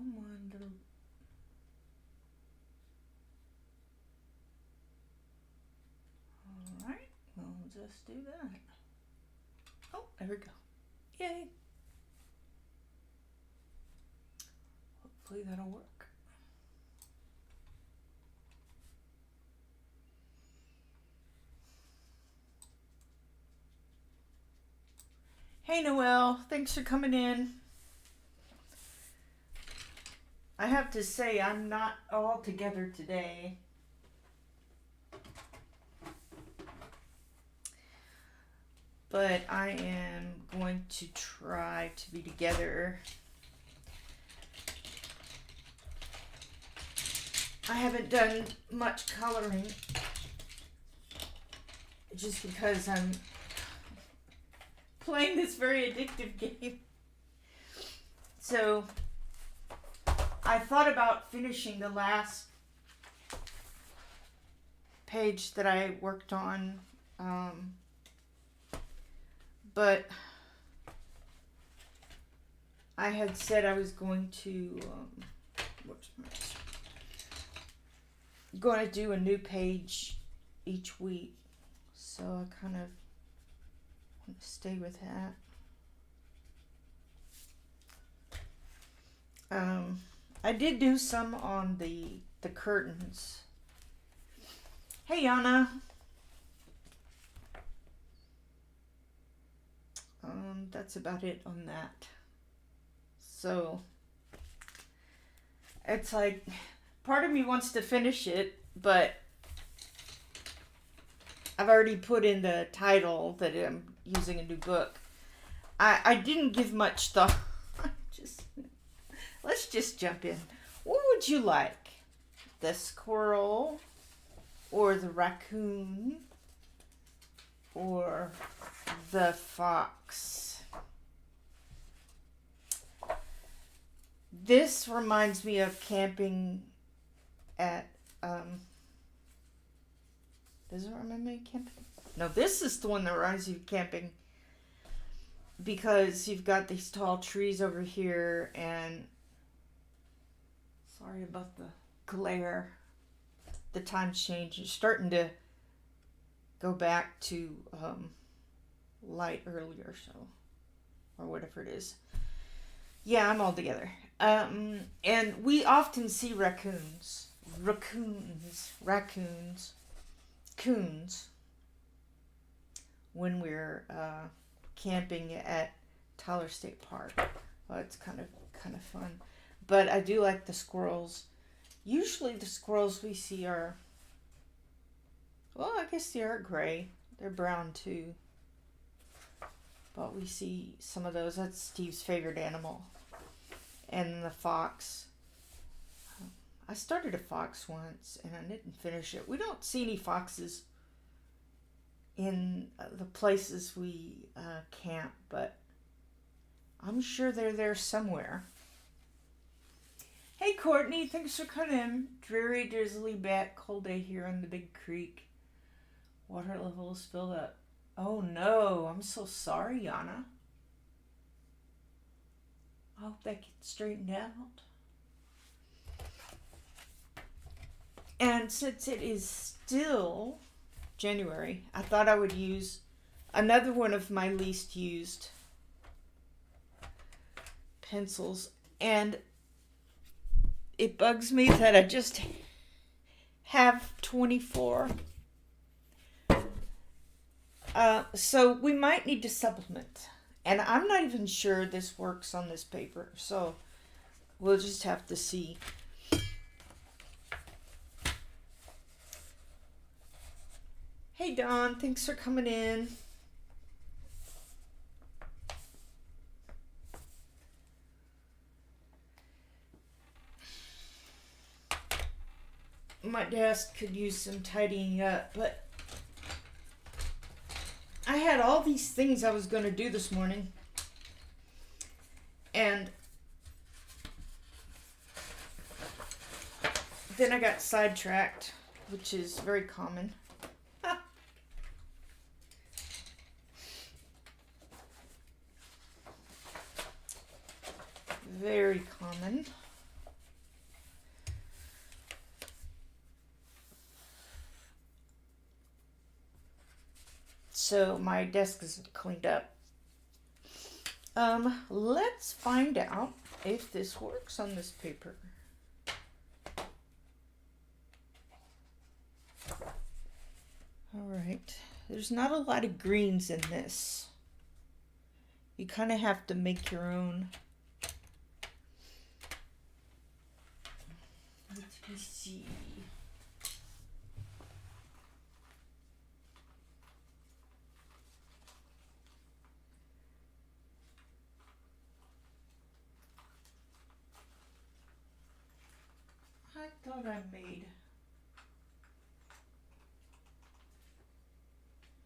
Come on, little. Alright, we'll just do that. Oh, there we go. Yay. Hopefully that'll work. Hey Noelle, thanks for coming in. I have to say I'm not all together today. But I am going to try to be together. I haven't done much coloring just because I'm playing this very addictive game. So I thought about finishing the last page that I worked on, but I had said I was going to do a new page each week, so I kind of want to stay with that. I did do some on the curtains. Hey Yana. That's about it on that. So it's like part of me wants to finish it, but I've already put in the title that I'm using a new book. I didn't give much thought. Let's just jump in. What would you like? The squirrel or the raccoon or the fox? This reminds me of camping at, does it remind me of camping? No, this is the one that reminds you of camping because you've got these tall trees over here and sorry about the glare. The time's changed. It's starting to go back to light earlier, so, or whatever it is. Yeah, I'm all together. And we often see coons when we're camping at Tyler State Park. Well, it's kind of fun. But I do like the squirrels. Usually the squirrels we see are, well, I guess they are gray. They're brown too. But we see some of those. That's Steve's favorite animal. And the fox. I started a fox once and I didn't finish it. We don't see any foxes in the places we camp, but I'm sure they're there somewhere. Hey Courtney, thanks for coming in. Dreary, drizzly, bat, cold day here on the big creek. Water level is filled up. Oh no, I'm so sorry, Yana. I hope that gets straightened out. And since it is still January, I thought I would use another one of my least used pencils. And it bugs me that I just have 24. So we might need to supplement. And I'm not even sure this works on this paper. So we'll just have to see. Hey Dawn, thanks for coming in. My desk could use some tidying up, but I had all these things I was going to do this morning, and then I got sidetracked, which is very common. Very common. so my desk is cleaned up. Let's find out if this works on this paper. All right, there's not a lot of greens in this. You kind of have to make your own. Let me see. I thought I made.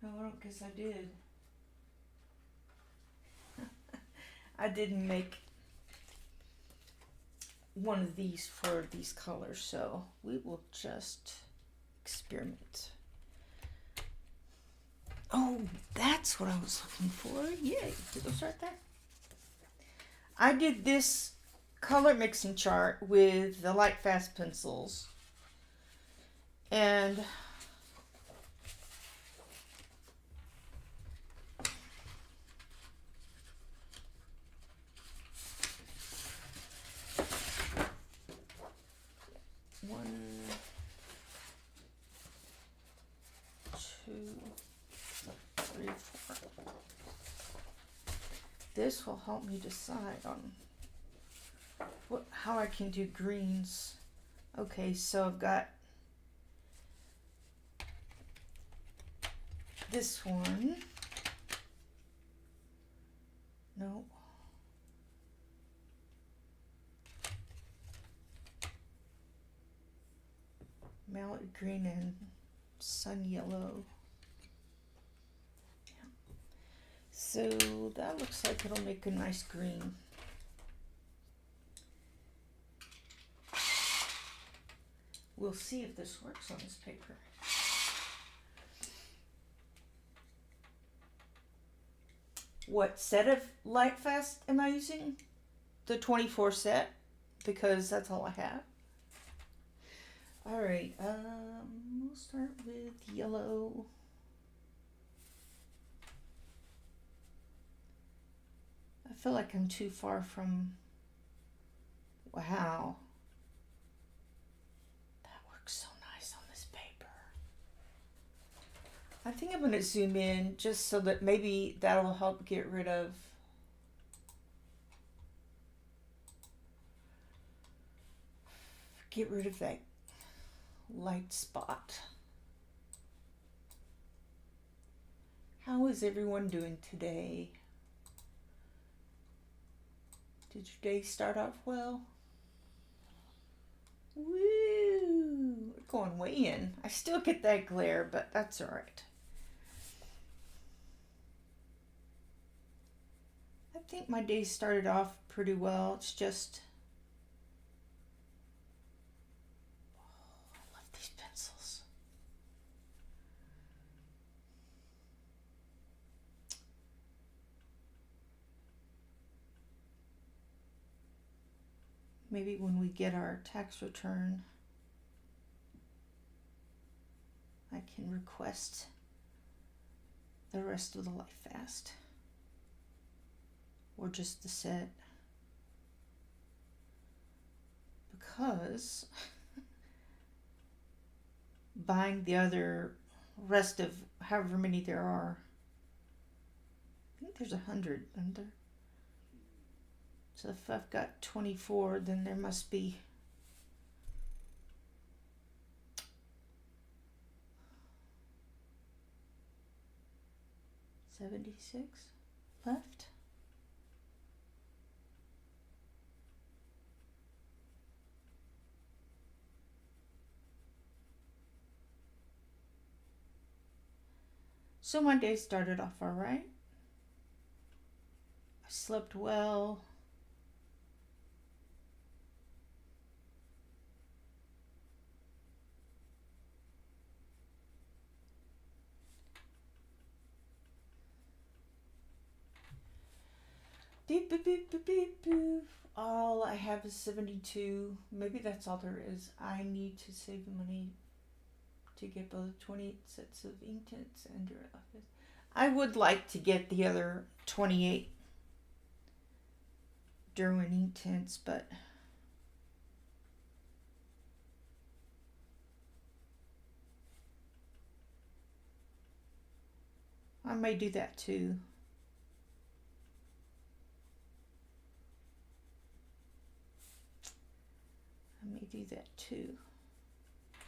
No, I don't guess I did. I didn't make one of these for these colors, so we will just experiment. Oh, that's what I was looking for. Yay, it was right there. I did this color mixing chart with the light fast pencils, and one, two, three, four. This will help me decide on how I can do greens. Okay, so I've got this one. No. Mallet green and sun yellow. Yeah. So that looks like it'll make a nice green. We'll see if this works on this paper. What set of light fast am I using? The 24 set, because that's all I have. All right, we'll start with yellow. I feel like I'm too far from, wow. So nice on this paper. I think I'm going to zoom in just so that maybe that'll help get rid of that light spot. How is everyone doing today? Did your day start off well? Woo! We're going way in. I still get that glare, but that's all right. I think my day started off pretty well. It's just, oh, I love these pencils. Maybe when we get our tax return, I can request the rest of the light fast, or just the set, because buying the other rest of however many there are, I think there's 100, isn't there? So if I've got 24, then there must be 76 left. So my day started off all right. I slept well. Beep, beep, beep, beep, beep, beep. All I have is 72. Maybe that's all there is. I need to save money to get both 28 sets of ink tints and your office. I would like to get the other 28 Derwent ink tints, but I may do that too. I may do that too.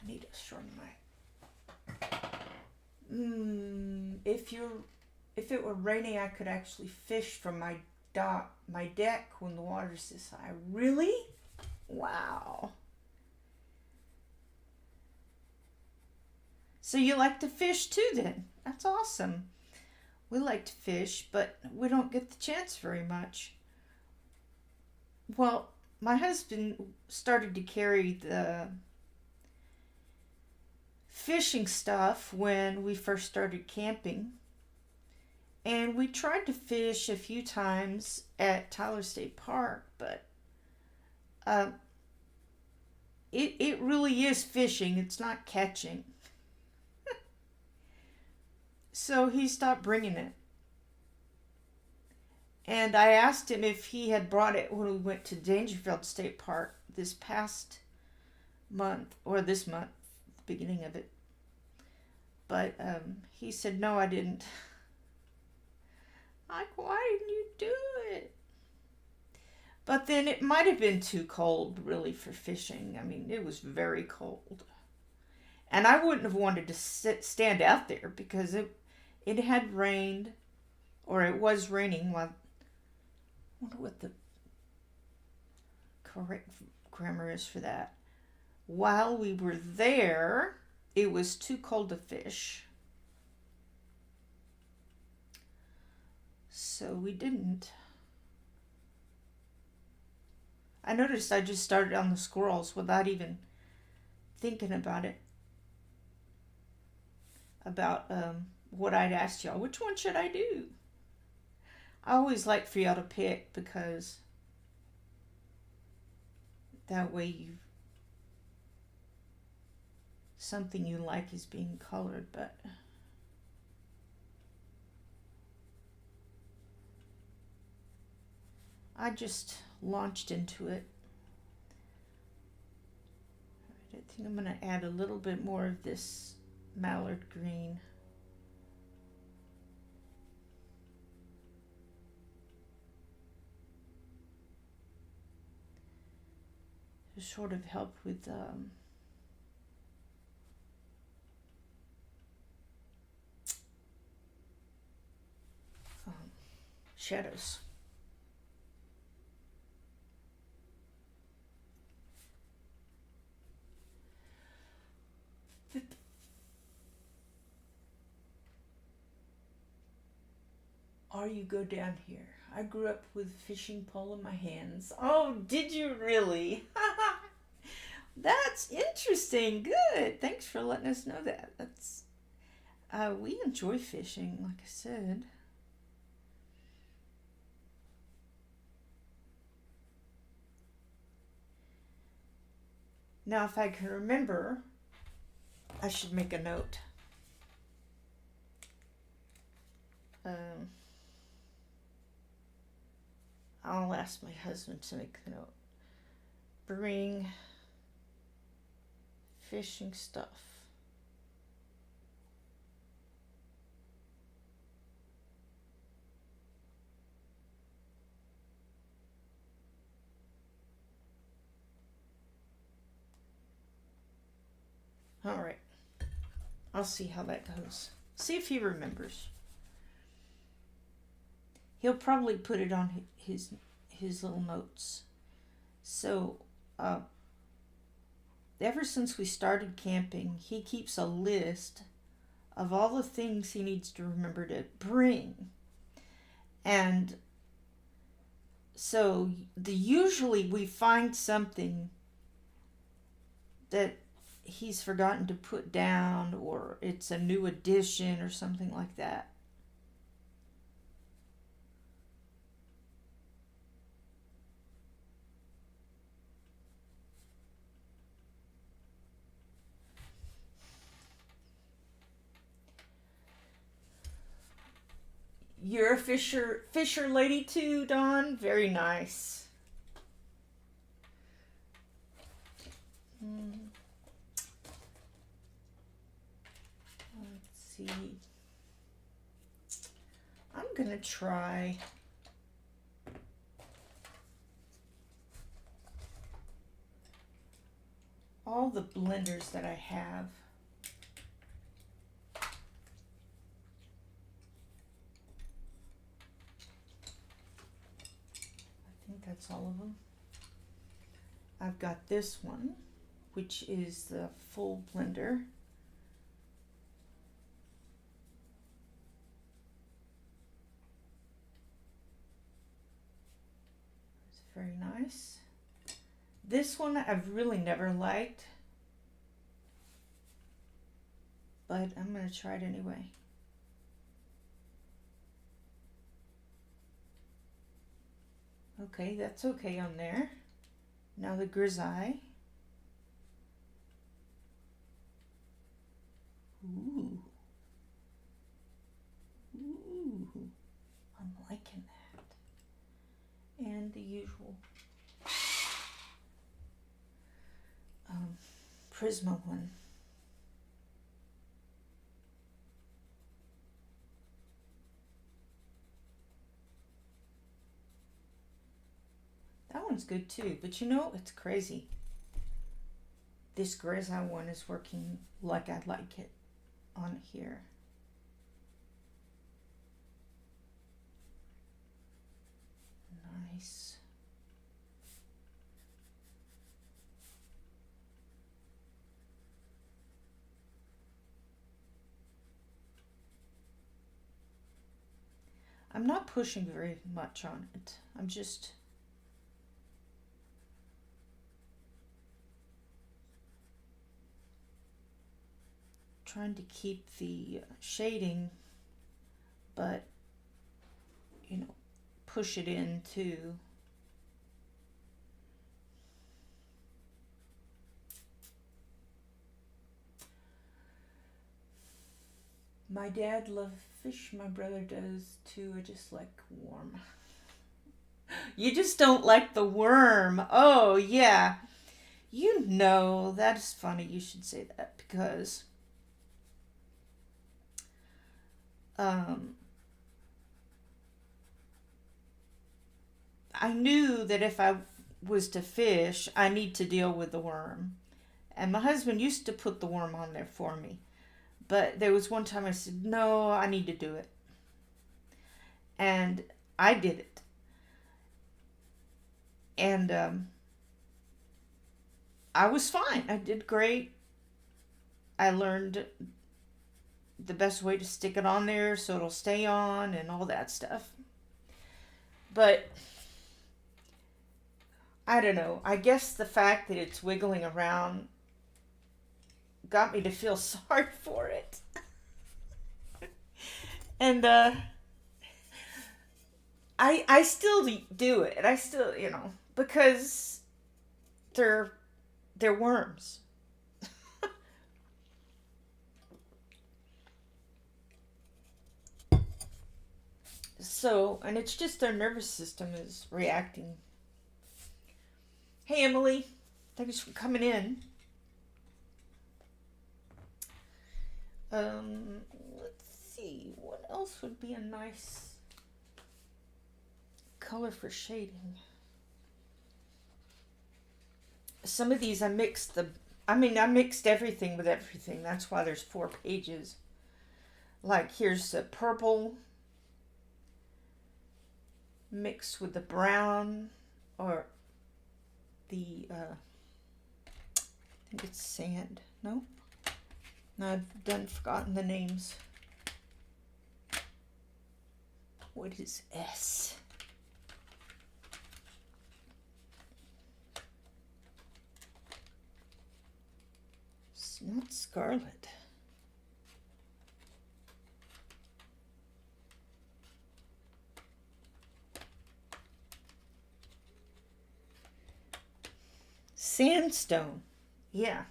I need to shorten my. If it were raining, I could actually fish from my deck when the water's this high. Really? Wow. So you like to fish too then? That's awesome. We like to fish, but we don't get the chance very much. Well, my husband started to carry the fishing stuff when we first started camping. And we tried to fish a few times at Tyler State Park, but it really is fishing. It's not catching. So he stopped bringing it. And I asked him if he had brought it when we went to Dangerfield State Park this past month, or this month, the beginning of it. But he said, no, I didn't. Like, why didn't you do it? But then it might have been too cold, really, for fishing. I mean, it was very cold. And I wouldn't have wanted to stand out there because it had rained, or it was raining while, I wonder what the correct grammar is for that. While we were there, it was too cold to fish. So we didn't. I noticed I just started on the squirrels without even thinking about it. About what I'd asked y'all. Which one should I do? I always like for y'all to pick because that way something you like is being colored, but I just launched into it. I think I'm going to add a little bit more of this mallard green. To sort of help with shadows. Or you go down here. I grew up with a fishing pole in my hands. Oh, did you really? That's interesting. Good. Thanks for letting us know that. That's we enjoy fishing, like I said. Now, if I can remember, I should make a note. I'll ask my husband to make a note. Bring fishing stuff. All right. I'll see how that goes. See if he remembers. He'll probably put it on his little notes. So, ever since we started camping, he keeps a list of all the things he needs to remember to bring. And so usually we find something that he's forgotten to put down, or it's a new addition or something like that. You're a Fisher lady too, Dawn? Very nice. Hmm. Let's see. I'm gonna try all the blenders that I have. I think that's all of them. I've got this one, which is the full blender. It's very nice. This one I've really never liked, but I'm going to try it anyway. Okay, that's okay on there. Now the grisaille. Ooh. Ooh. I'm liking that. And the usual Prisma one. That one's good too, but you know, it's crazy. This grisaille one is working like I'd like it on here. Nice. I'm not pushing very much on it. I'm just trying to keep the shading, but you know, push it in too. My dad loves fish, my brother does too. I just like warm. You just don't like the worm. Oh, yeah. You know, that's funny you should say that because I knew that if I was to fish, I need to deal with the worm. And my husband used to put the worm on there for me. But there was one time I said, no, I need to do it. And I did it. And I was fine. I did great. I learned the best way to stick it on there so it'll stay on and all that stuff. But I don't know. I guess the fact that it's wiggling around got me to feel sorry for it. And I still do it. I still, you know, because they're worms. So, and it's just their nervous system is reacting. Hey, Emily. Thanks for coming in. Let's see. What else would be a nice color for shading? Some of these I mixed I mixed everything with everything. That's why there's 4 pages. Like, here's the purple mixed with the brown, or the, I think it's sand. No? No, I've forgotten the names. What is S? It's not scarlet. Sandstone. Yeah.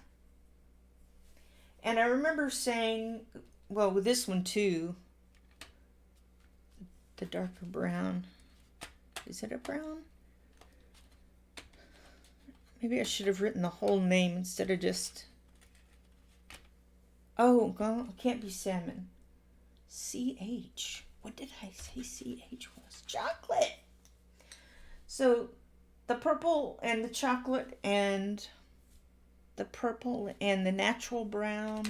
And I remember saying, well, with this one too, the darker brown. Is it a brown? Maybe I should have written the whole name instead of just... Oh, well, it can't be salmon. CH. What did I say CH was? Chocolate! So, the purple and the chocolate and the purple and the natural brown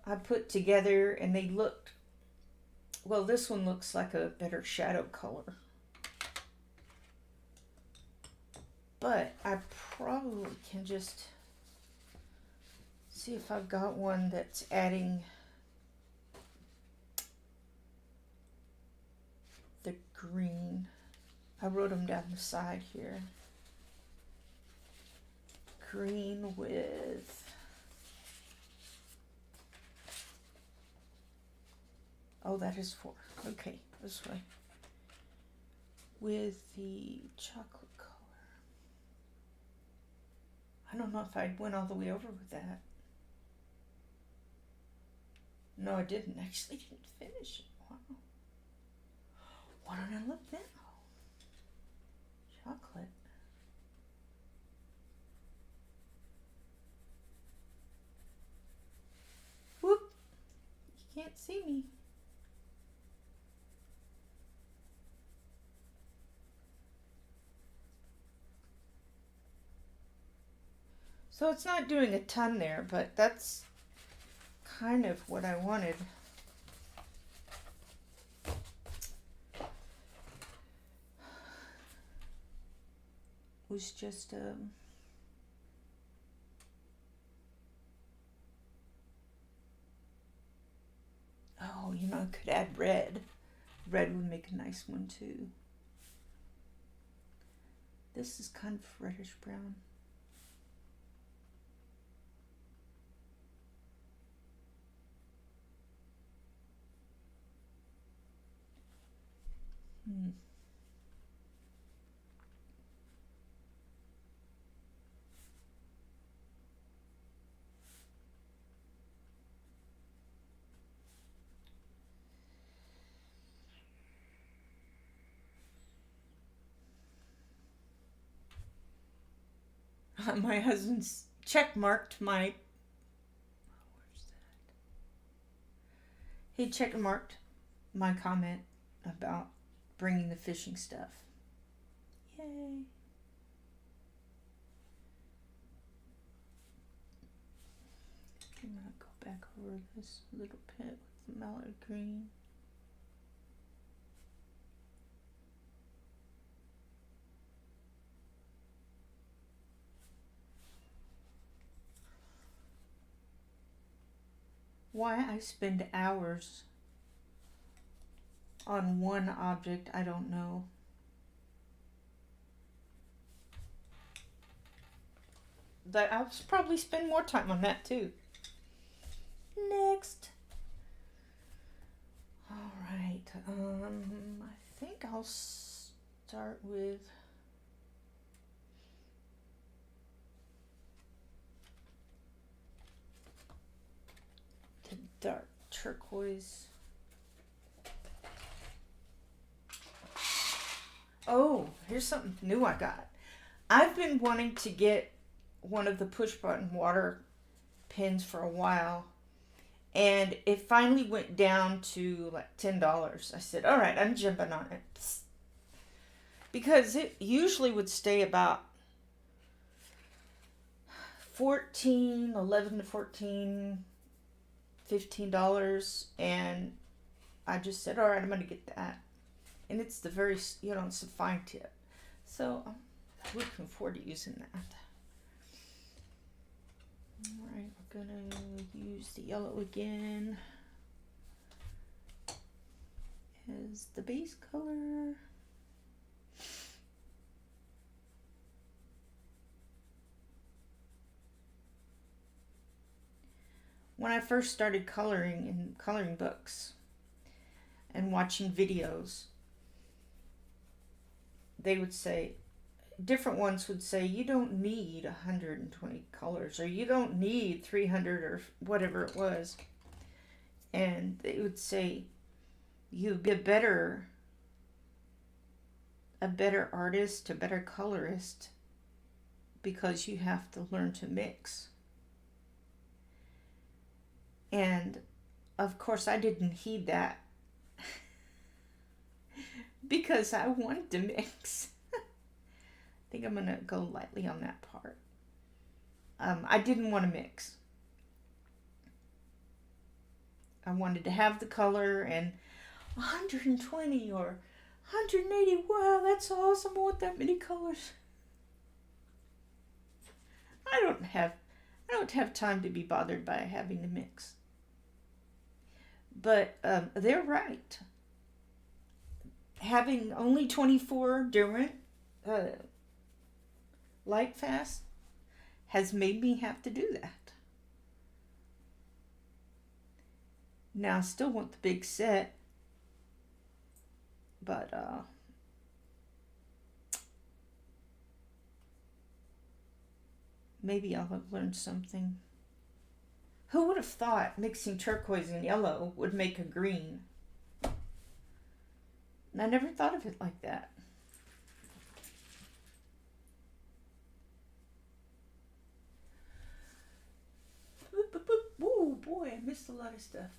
I put together, and they looked... Well, this one looks like a better shadow color. But I probably can just see if I've got one that's adding the green. I wrote them down the side here. Green with... Oh, that is 4. Okay, this way. With the chocolate color. I don't know if I went all the way over with that. No, I didn't. Actually, didn't finish it. Wow. Why don't I look now? Chocolate. Whoop. You can't see me. So it's not doing a ton there, but that's kind of what I wanted. Was just oh, you know, I could add red. Red would make a nice one too. This is kind of reddish brown. My husband's check marked my... Where's that? He check marked my comment about bringing the fishing stuff. Yay. I'm going to go back over this little pit with the mallard green. Why I spend hours on one object, I don't know. But I'll probably spend more time on that too. Next. All right. I think I'll start with the dark turquoise. Oh, here's something new I got. I've been wanting to get one of the push button water pens for a while, and it finally went down to like $10. I said, all right, I'm jumping on it. Psst. Because it usually would stay about $11 to $15, and I just said, all right, I'm going to get that. And it's the very, you know, it's a fine tip. So I'm looking forward to using that. All right, we're going to use the yellow again as the base color. When I first started coloring in coloring books and watching videos, they would say, different ones would say, you don't need 120 colors, or you don't need 300, or whatever it was. And they would say, You'd be a better artist, a better colorist, because you have to learn to mix. And of course, I didn't heed that because I wanted to mix. I think I'm gonna go lightly on that part. I didn't want to mix. I wanted to have the color and 120 or 180. Wow, that's awesome. I want that many colors. I don't have I don't have time to be bothered by having to mix. But they're right. Having only 24 different uh, light fast has made me have to do that. Now I still want the big set, but maybe I'll have learned something. Who would have thought mixing turquoise and yellow would make a green? And I never thought of it like that. Oh boy, I missed a lot of stuff.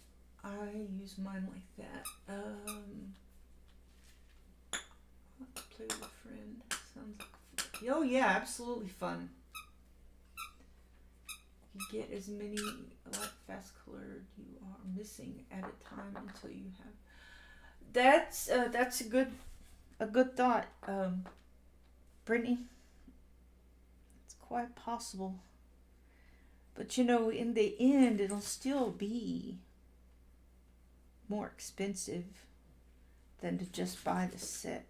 I use mine like that. Play with a friend. Sounds like fun. Oh yeah, absolutely fun. You get as many light fast colored you are missing at a time until you have. That's a good thought, Brittany. It's quite possible. But you know, in the end, it'll still be more expensive than to just buy the set.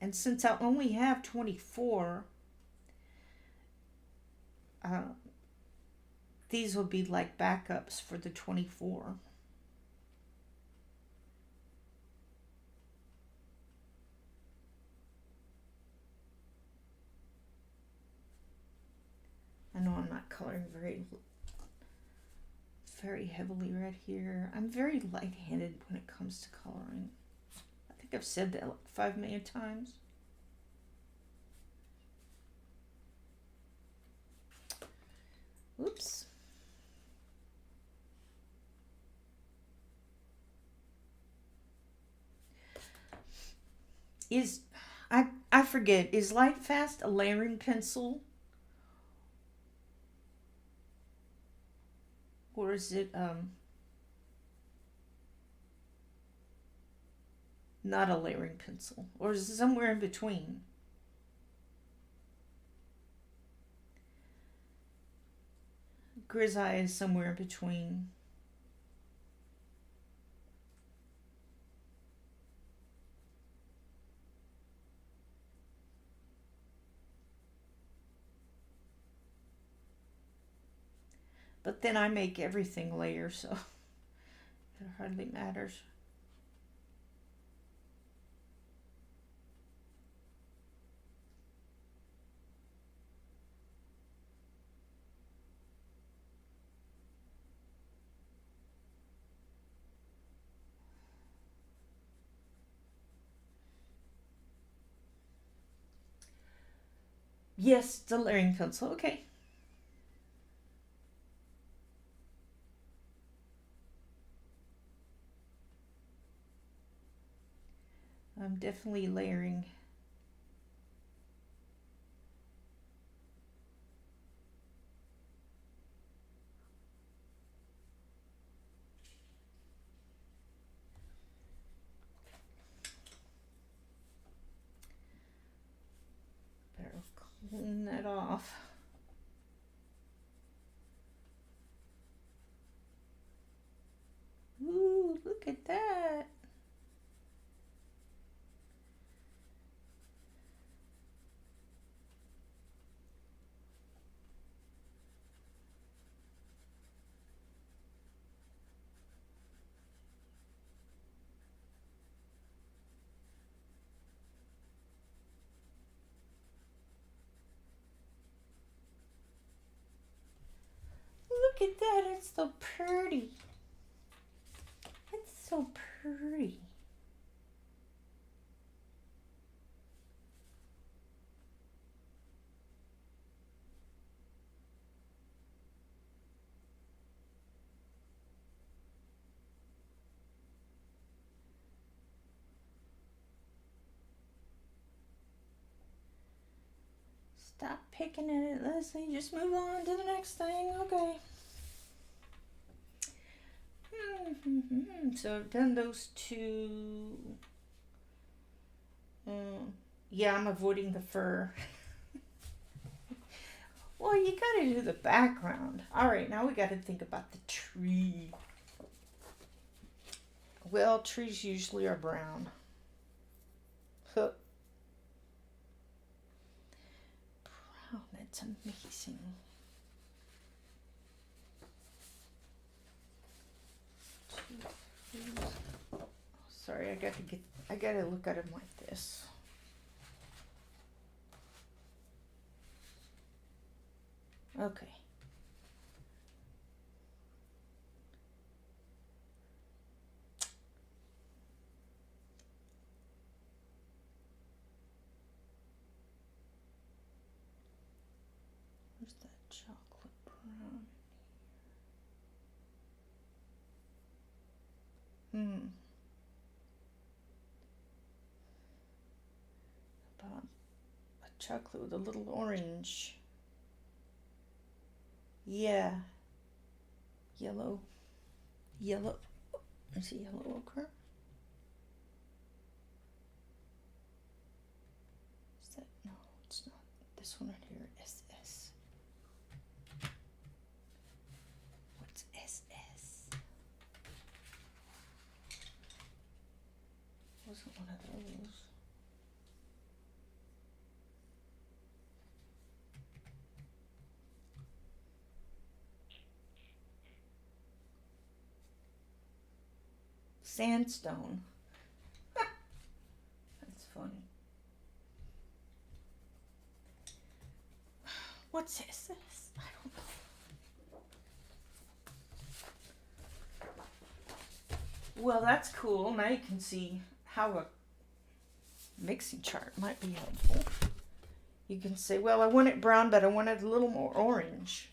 And since I only have 24, these will be like backups for the 24. I know I'm not coloring very heavily right here. I'm very light-handed when it comes to coloring. I think I've said that like 5 million times. Oops. I forget, is Light Fast a layering pencil? Or is it not a layering pencil? Or is it somewhere in between? Grizzeye is somewhere in between. But then I make everything layer, so it hardly matters. Yes, it's a layering pencil. Okay. I'm definitely layering. Better clean that off. Ooh, look at that. Look at that. It's so pretty. It's so pretty. Stop picking at it, Leslie. Just move on to the next thing. Okay. So I've done those two. Yeah, I'm avoiding the fur. Well, you gotta do the background. All right, now we gotta think about the tree. Well, trees usually are brown. Huh. Brown, that's amazing. Oh, sorry, I gotta look at them like this. Okay. Where's that chocolate brown? About a chocolate with a little orange. Yeah. Yellow. Is it yellow ochre? Is that, no, it's not. This one right here, SS. What's SS? Wasn't one of those. Sandstone. That's funny. What's this? I don't know. Well, that's cool. Now you can see how a mixing chart might be helpful. You can say, well, I want it brown, but I want it a little more orange.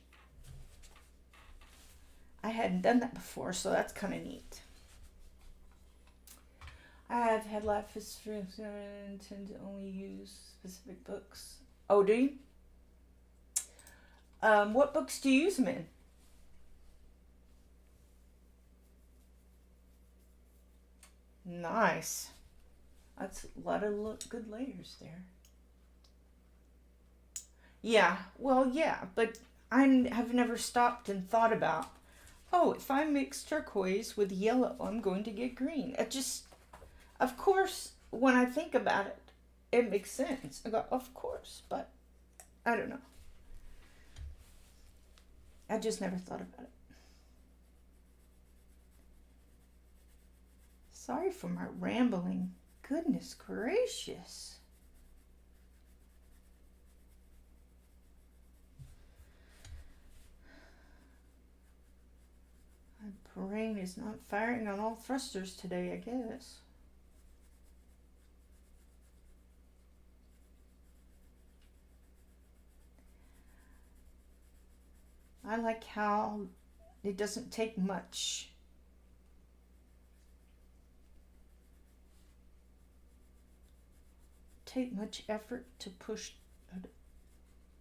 I hadn't done that before, so that's kind of neat. I've had lapis and tend to only use specific books. Oh, do you? What books do you use them in? Nice. That's a lot of good layers there. Yeah, well, yeah, but I have never stopped and thought about, oh, if I mix turquoise with yellow, I'm going to get green. It just, of course, when I think about it, it makes sense. I go, of course, but I don't know. I just never thought about it. Sorry for my rambling. Goodness gracious. My brain is not firing on all thrusters today, I guess. I like how it doesn't take much. Take much effort to push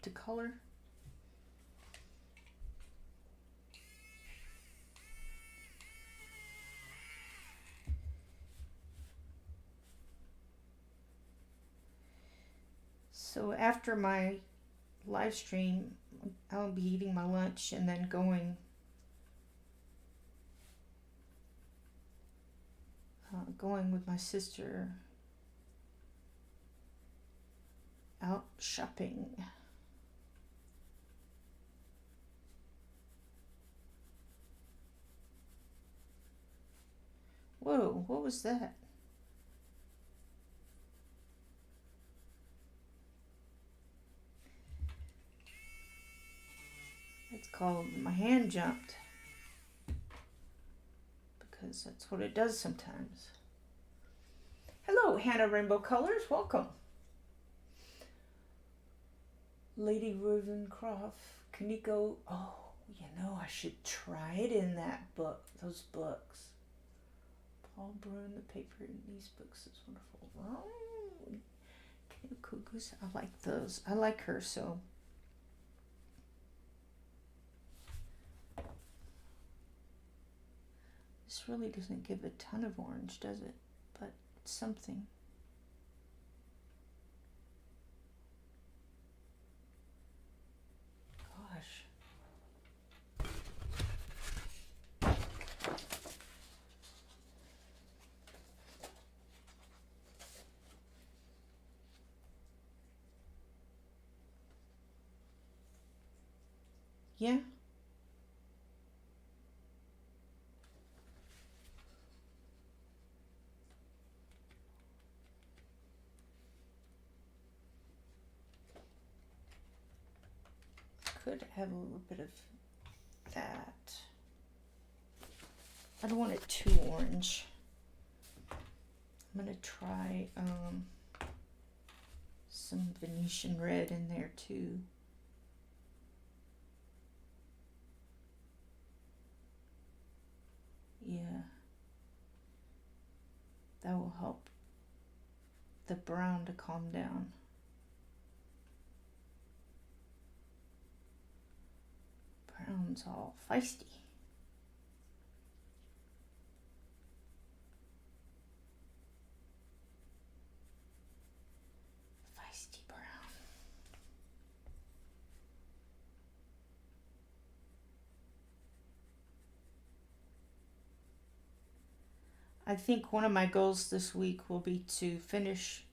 to color. So after my live stream, I'll be eating my lunch and then going with my sister out shopping. Whoa, what was that? It's called my hand jumped, because that's what it does sometimes. Hello, Hannah Rainbow Colors, welcome. Lady Ravencroft, Kaneko. Oh, you know, I should try it in that book, those books. Paul Brun, the paper in these books is wonderful. Oh, Cuckoos, I like those. I like her, so. This really doesn't give a ton of orange, does it? But it's something. Gosh. Yeah. Could have a little bit of that. I don't want it too orange. I'm gonna try some Venetian red in there too. Yeah, that will help the brown to calm down. Brown's all feisty. Feisty brown. I think one of my goals this week will be to finish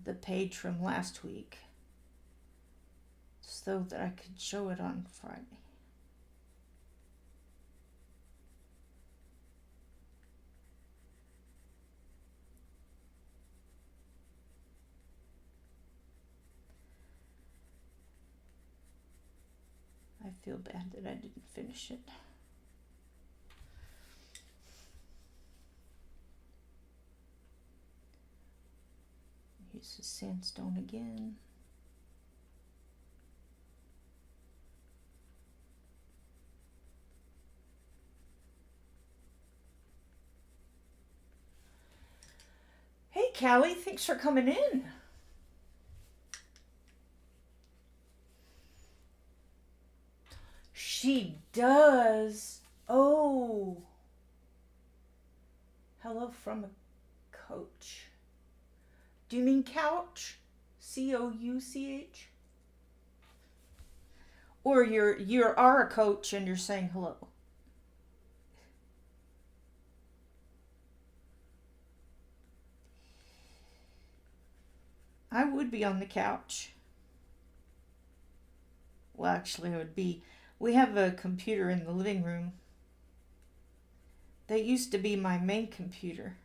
the page from last week so that I could show it on Friday. I feel bad that I didn't finish it. Use the sandstone again. Hey, Callie, thanks for coming in. She does. Oh. Hello from a coach. Do you mean couch? C-O-U-C-H? Or you are a coach and you're saying hello? I would be on the couch. Well, actually, it would be. We have a computer in the living room. That used to be my main computer.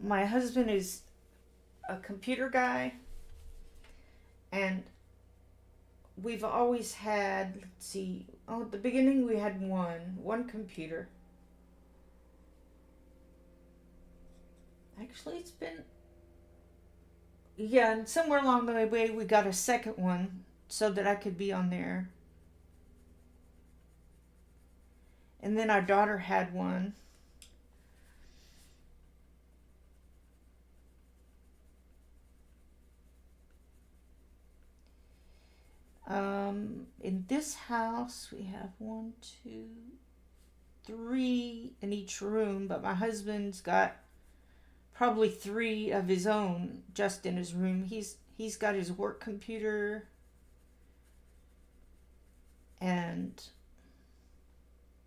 My husband is a computer guy, and we've always had, let's see, at the beginning we had one computer. Actually, it's been, yeah, and somewhere along the way we got a second one so that I could be on there. And then our daughter had one. In this house, we have 1, 2, 3 in each room, but my husband's got probably 3 of his own just in his room. He's got his work computer, and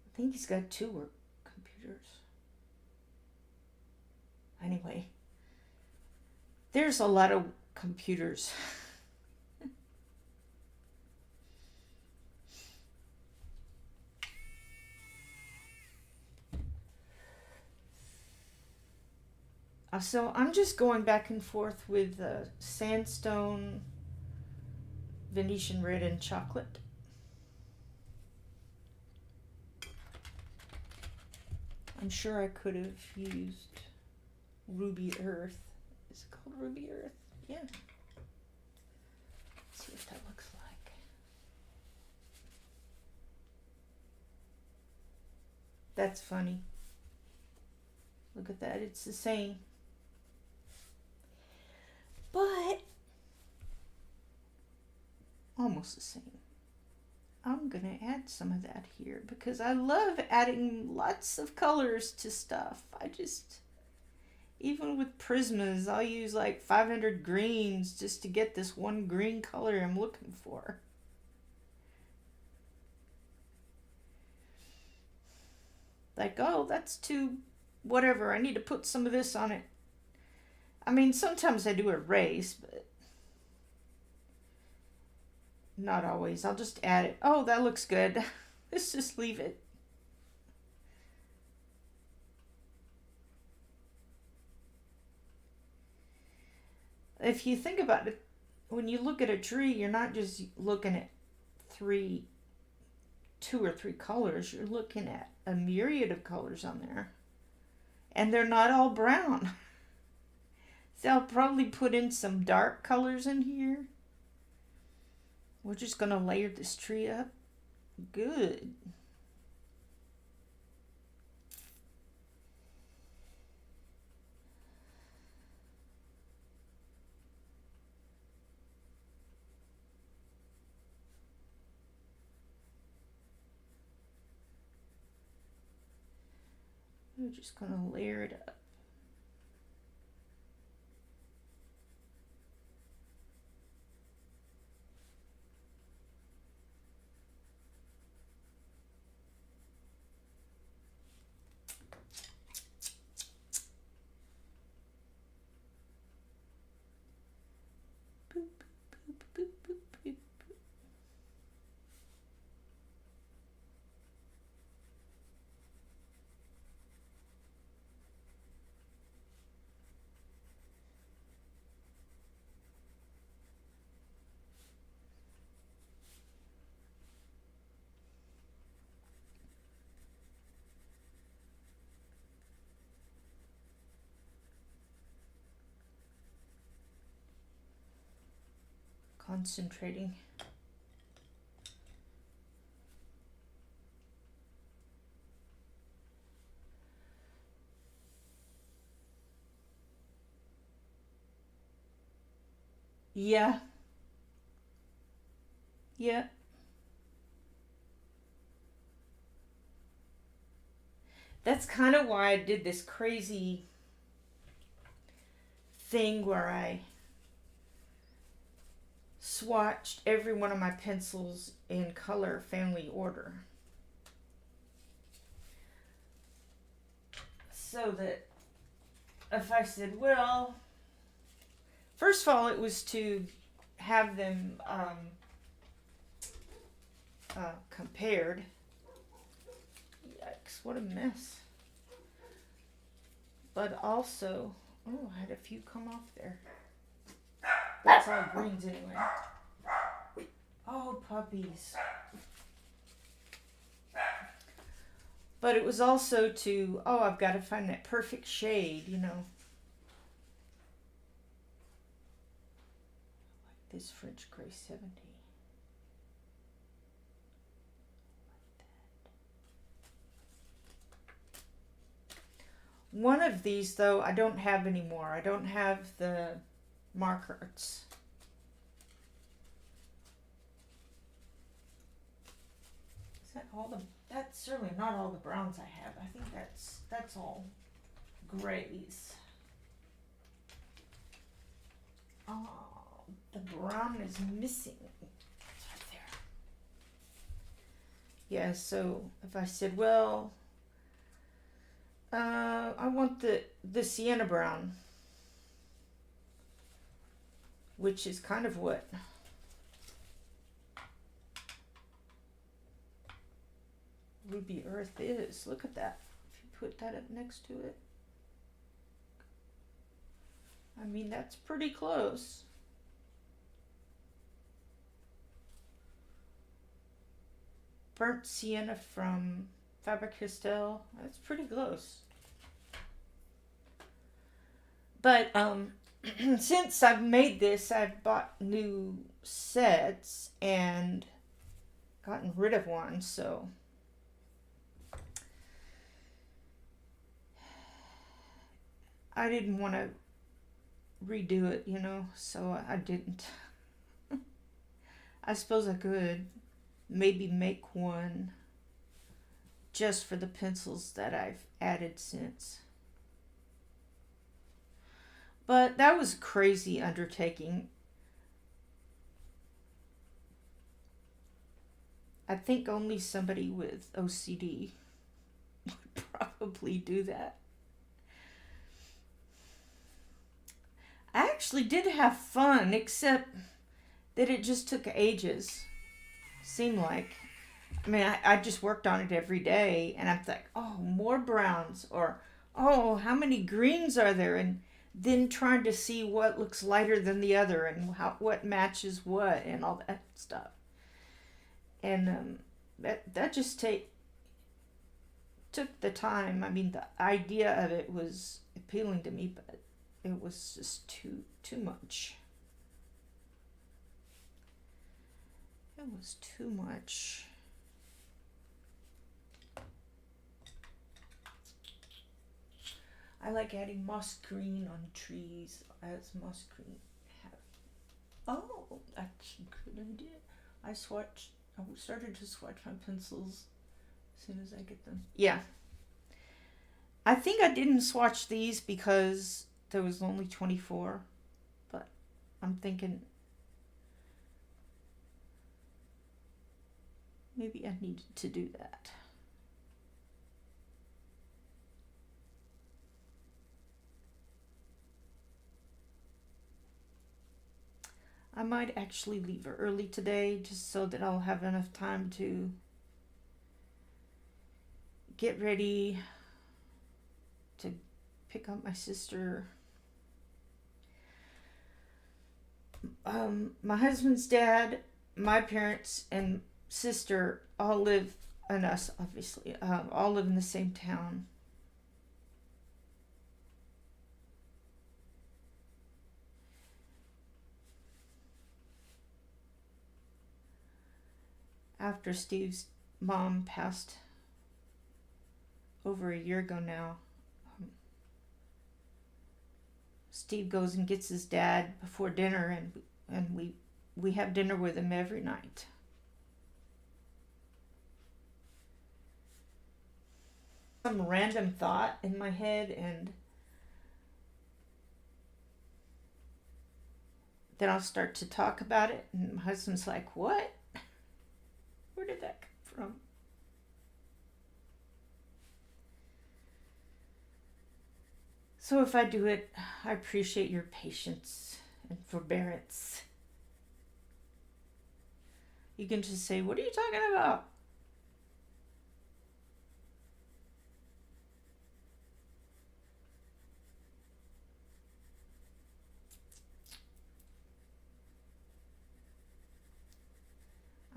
I think he's got 2 work computers. Anyway, there's a lot of computers. So I'm just going back and forth with sandstone, Venetian red, and chocolate. I'm sure I could have used ruby earth. Is it called ruby earth? Yeah. Let's see what that looks like. That's funny. Look at that. It's the same. But almost the same. I'm going to add some of that here because I love adding lots of colors to stuff. Even with Prismas, I'll use like 500 greens just to get this one green color I'm looking for. Like, oh, that's too whatever. I need to put some of this on it. I mean, sometimes I do erase, but not always. I'll just add it. Oh, that looks good. Let's just leave it. If you think about it, when you look at a tree, you're not just looking at two or three colors. You're looking at a myriad of colors on there. And they're not all brown. So I'll probably put in some dark colors in here. We're just going to layer this tree up. Good. We're just going to layer it up. Concentrating. Yeah. Yeah. That's kind of why I did this crazy thing where I swatched every one of my pencils in color family order. So that if I said, well, first of all, it was to have them compared. Yikes, what a mess. But also, oh, I had a few come off there. That's all greens anyway. Oh, puppies. But it was also to, oh, I've got to find that perfect shade, you know. Like this French Gray 70. One of these, though, I don't have anymore. I don't have the markers. Is that all the... That's certainly not all the browns I have. I think that's all grays. Oh, the brown is missing. It's right there. Yeah, so if I said, well, I want the sienna brown, which is kind of what Ruby Earth is. Look at that. If you put that up next to it. I mean, that's pretty close. Burnt sienna from Faber-Castell. That's pretty close. But since I've made this, I've bought new sets and gotten rid of one, so I didn't want to redo it, so I didn't. I suppose I could maybe make one just for the pencils that I've added since. But that was a crazy undertaking. I think only somebody with OCD would probably do that. I actually did have fun, except that it just took ages. Seemed like. I mean, I just worked on it every day, and I'm like, oh, more browns, or oh, how many greens are there? And then trying to see what looks lighter than the other, and what matches what, and all that stuff. And that just took the time. I mean, the idea of it was appealing to me, but it was just too much. It was too much. I like adding moss green on trees as moss green. Oh, that's a good idea. I started to swatch my pencils as soon as I get them. Yeah. I think I didn't swatch these because there was only 24, but I'm thinking maybe I needed to do that. I might actually leave early today just so that I'll have enough time to get ready to pick up my sister. My husband's dad, my parents, and sister all live, and us obviously, all live in the same town. After Steve's mom passed over a year ago now, Steve goes and gets his dad before dinner, and we have dinner with him every night. Some random thought in my head, and then I'll start to talk about it, and my husband's like, "What? Where did that come from?" So if I do it, I appreciate your patience and forbearance. You can just say, "What are you talking about?"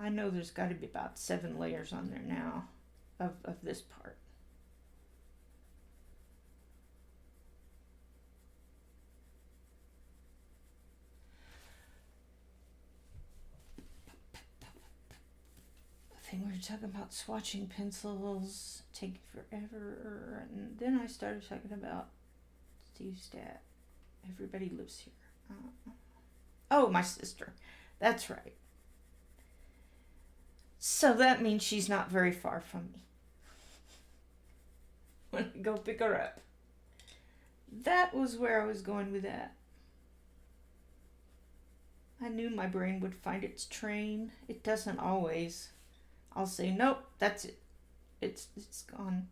I know there's got to be about 7 layers on there now of this part. I think we were talking about swatching pencils, taking forever, and then I started talking about Steve's dad. Everybody lives here. Oh, my sister. That's right. So that means she's not very far from me when I go pick her up. That was where I was going with that. I knew my brain would find its train. It doesn't always. I'll say, "Nope, that's it. It's gone."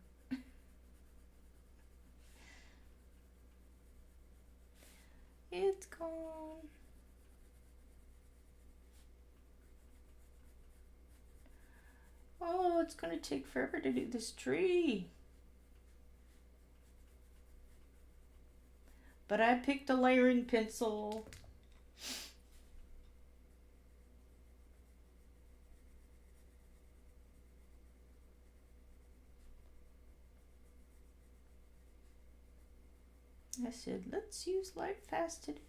It's gone. Oh, it's gonna take forever to do this tree. But I picked a layering pencil. I said, let's use light fast today.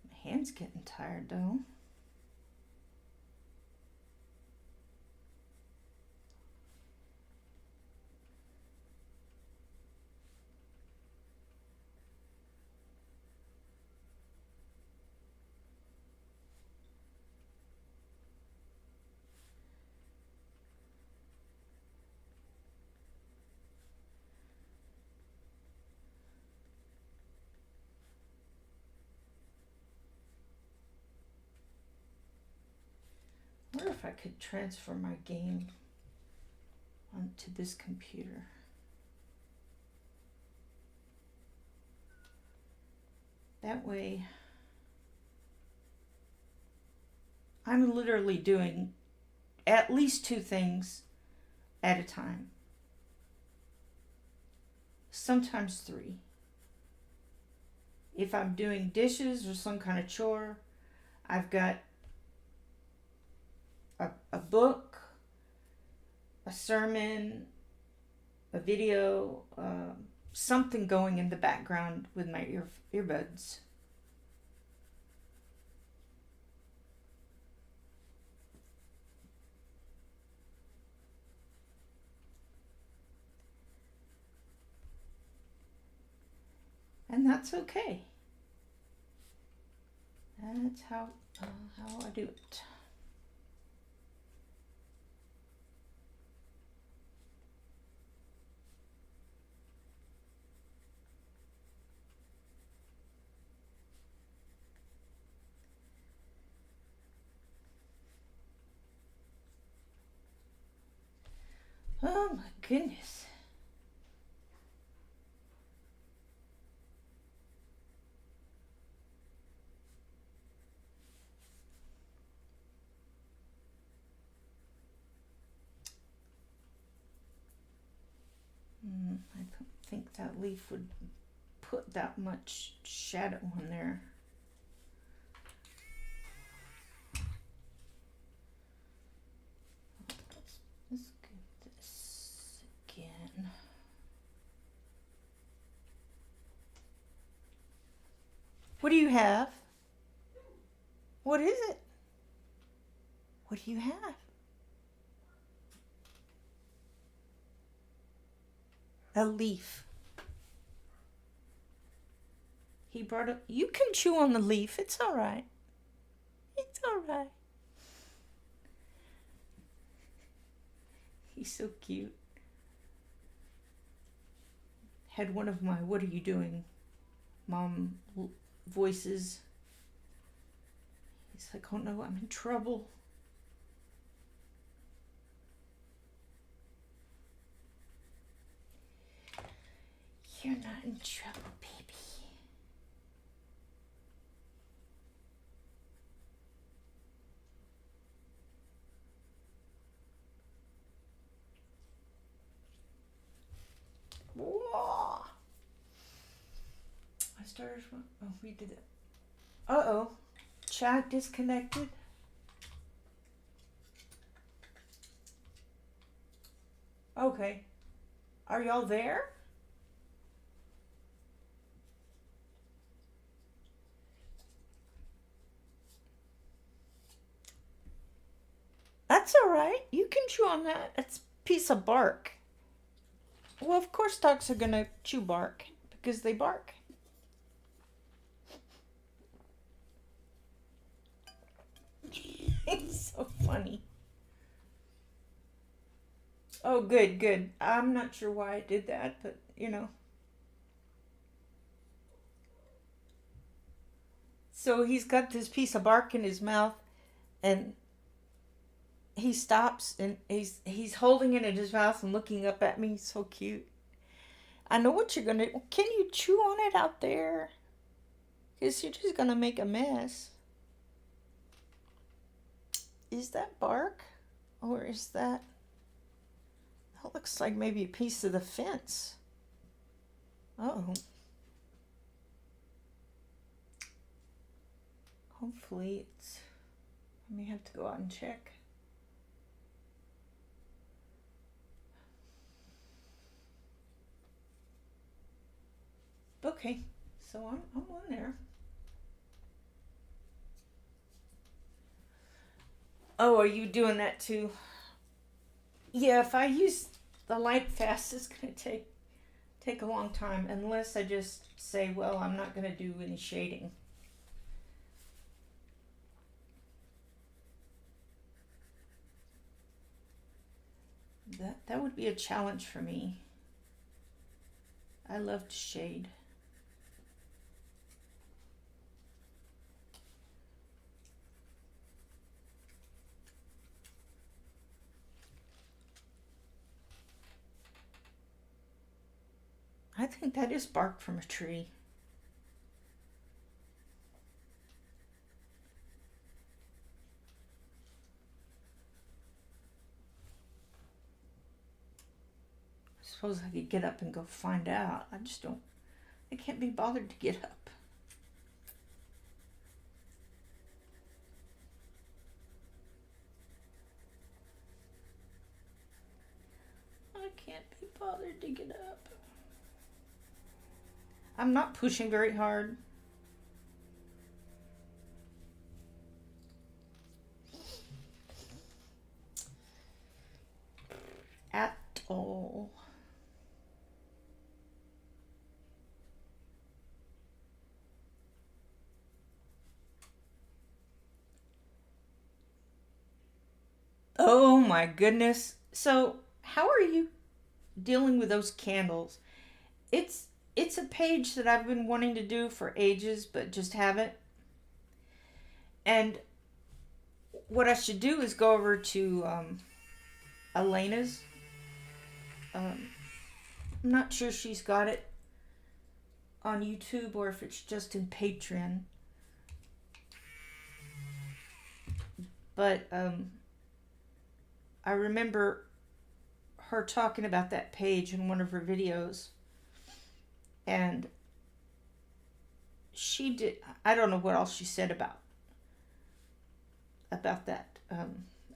My hand's getting tired though. I could transfer my game onto this computer. That way, I'm literally doing at least 2 things at a time. Sometimes 3. If I'm doing dishes or some kind of chore, I've got a book, a sermon, a video, something going in the background with my earbuds. And that's okay. That's how I do it. Oh my goodness. I don't think that leaf would put that much shadow on there. Let's get this again. What do you have? What is it? What do you have? A leaf. He brought up. You can chew on the leaf. It's all right. It's all right. He's so cute. Had one of my "What are you doing, Mom?" voices. He's like, "Oh no, I'm in trouble." You're not in trouble, baby. Whoa. I started. Oh, we did it. Uh-oh. Chat disconnected. Okay. Are y'all there? That's all right. You can chew on that. It's a piece of bark. Well, of course dogs are going to chew bark because they bark. It's so funny. Oh, good, good. I'm not sure why I did that, but you know. So he's got this piece of bark in his mouth, and he stops and he's holding it in his mouth and looking up at me. So cute. I know what you're gonna. Can you chew on it out there? Because you're just gonna make a mess. Is that bark, or is that? That looks like maybe a piece of the fence. Oh. Hopefully it's. I may have to go out and check. Okay, so I'm on there. Oh, are you doing that too? Yeah, if I use the light fast, it's gonna take a long time unless I just say, well, I'm not gonna do any shading. That would be a challenge for me. I love to shade. I think that is bark from a tree. I suppose I could get up and go find out. I can't be bothered to get up. I can't be bothered to get up. I'm not pushing very hard. At all. Oh my goodness. So, how are you dealing with those candles? It's a page that I've been wanting to do for ages but just haven't. And what I should do is go over to Elena's. I'm not sure she's got it on YouTube or if it's just in Patreon. But I remember her talking about that page in one of her videos. And she did, I don't know what else she said about that,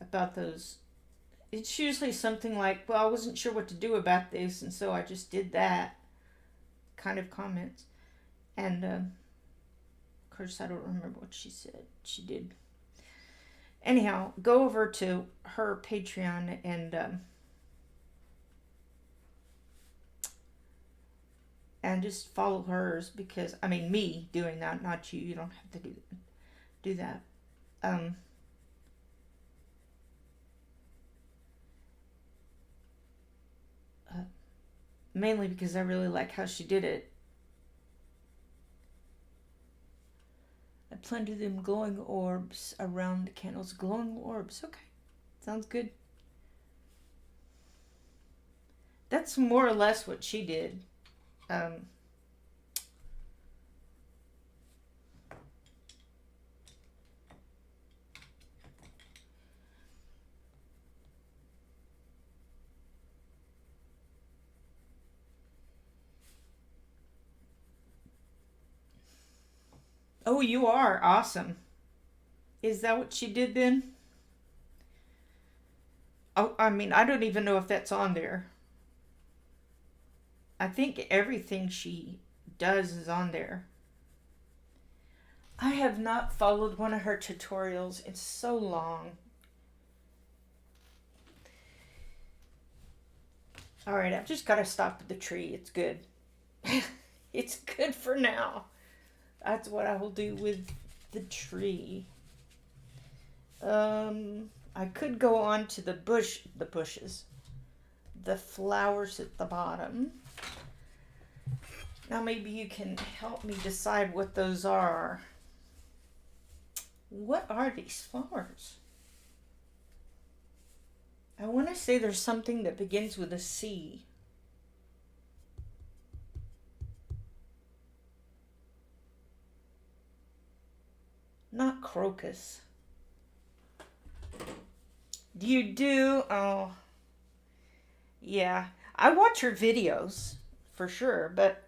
about those. It's usually something like, well, I wasn't sure what to do about this, and so I just did that kind of comments. And of course, I don't remember what she said. She did. Anyhow, go over to her Patreon and just follow hers, because I mean, me doing that, not you. You don't have to do that. Mainly because I really like how she did it. I planted them glowing orbs around the candles. Glowing orbs. Okay. Sounds good. That's more or less what she did. Oh, you are awesome. Is that what she did then? Oh, I mean, I don't even know if that's on there. I think everything she does is on there. I have not followed one of her tutorials in so long. Alright, I've just got to stop at the tree. It's good. It's good for now. That's what I will do with the tree. I could go on to the bushes. The flowers at the bottom. Now maybe you can help me decide what those are. What are these flowers? I want to say there's something that begins with a C. Not crocus. You do? Oh. Yeah. I watch her videos, for sure, but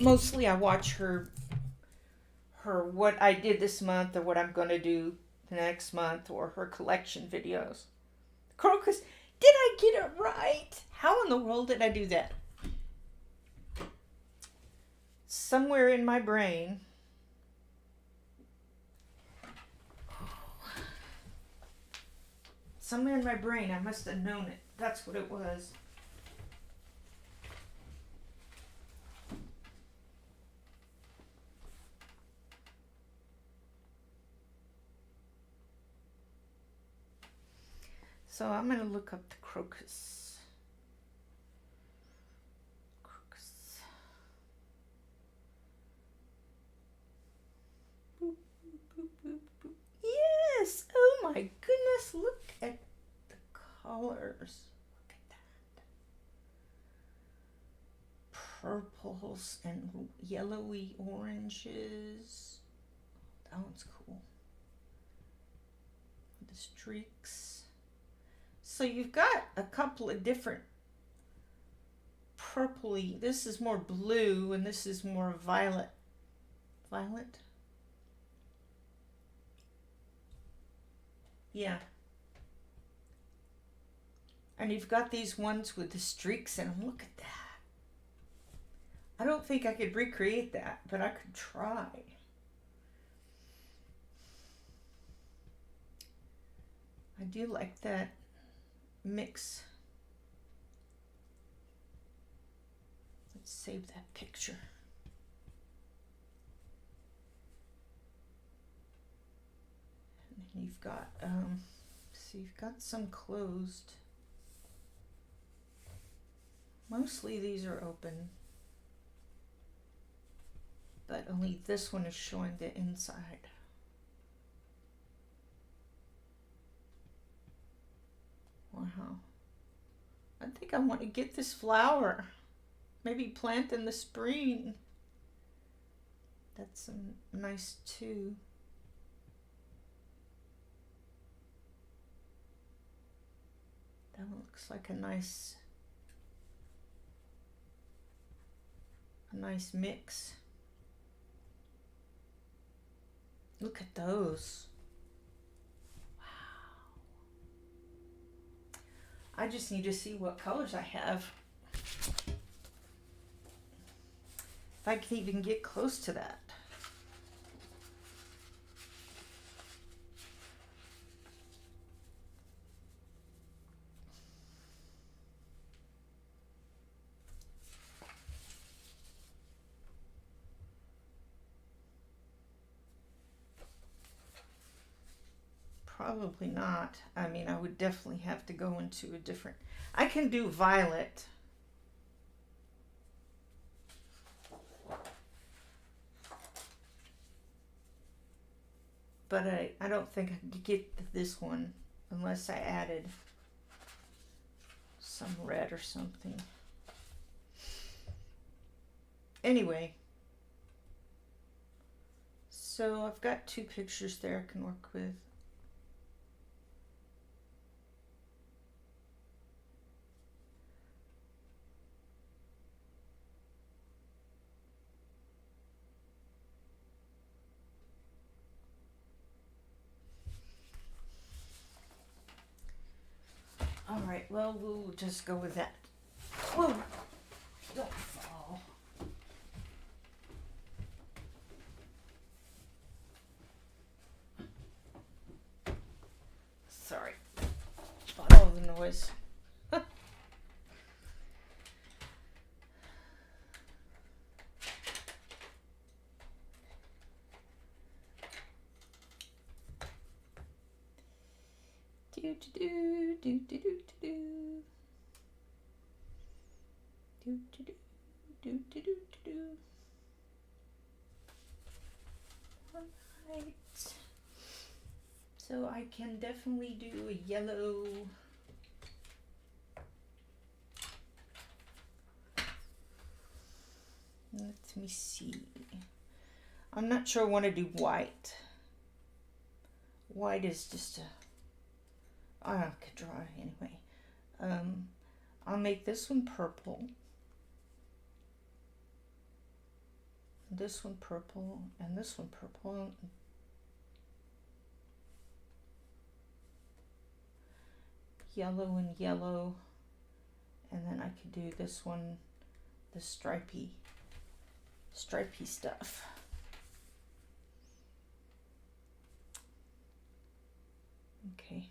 mostly I watch her what I did this month or what I'm going to do the next month, or her collection videos. Crocus. Did I get it right? How in the world did I do that? Somewhere in my brain. Somewhere in my brain, I must have known it. That's what it was. So I'm going to look up the crocus. Crocus. Boop, boop, boop, boop. Yes! Oh my goodness, look at the colors. Look at that. purples and yellowy oranges. That one's cool. The streaks. So you've got a couple of different purpley. This is more blue and this is more violet. Violet? Yeah. And you've got these ones with the streaks in them. Look at that. I don't think I could recreate that, but I could try. I do like that mix. Let's save that picture. And you've got, so you've got some closed. Mostly these are open, but only this one is showing the inside. Wow. I think I want to get this flower. Maybe plant in the spring. That's nice too. That one looks like a nice mix. Look at those. Wow. I just need to see what colors I have. If I can even get close to that. Probably not. I mean, I would definitely have to go into a different... I can do violet. But I don't think I could get this one unless I added some red or something. Anyway. So I've got 2 pictures there I can work with. All right, well, we'll just go with that. Whoa, don't fall. Sorry, follow the noise. Do do do do do do do do do do do do do do. All right. So I can definitely do a yellow. Let me see. I'm not sure I want to do white. White is just a... I could draw anyway. I'll make this one purple. This one purple and this one purple. Yellow and yellow. And then I could do this one, the stripy stuff. Okay.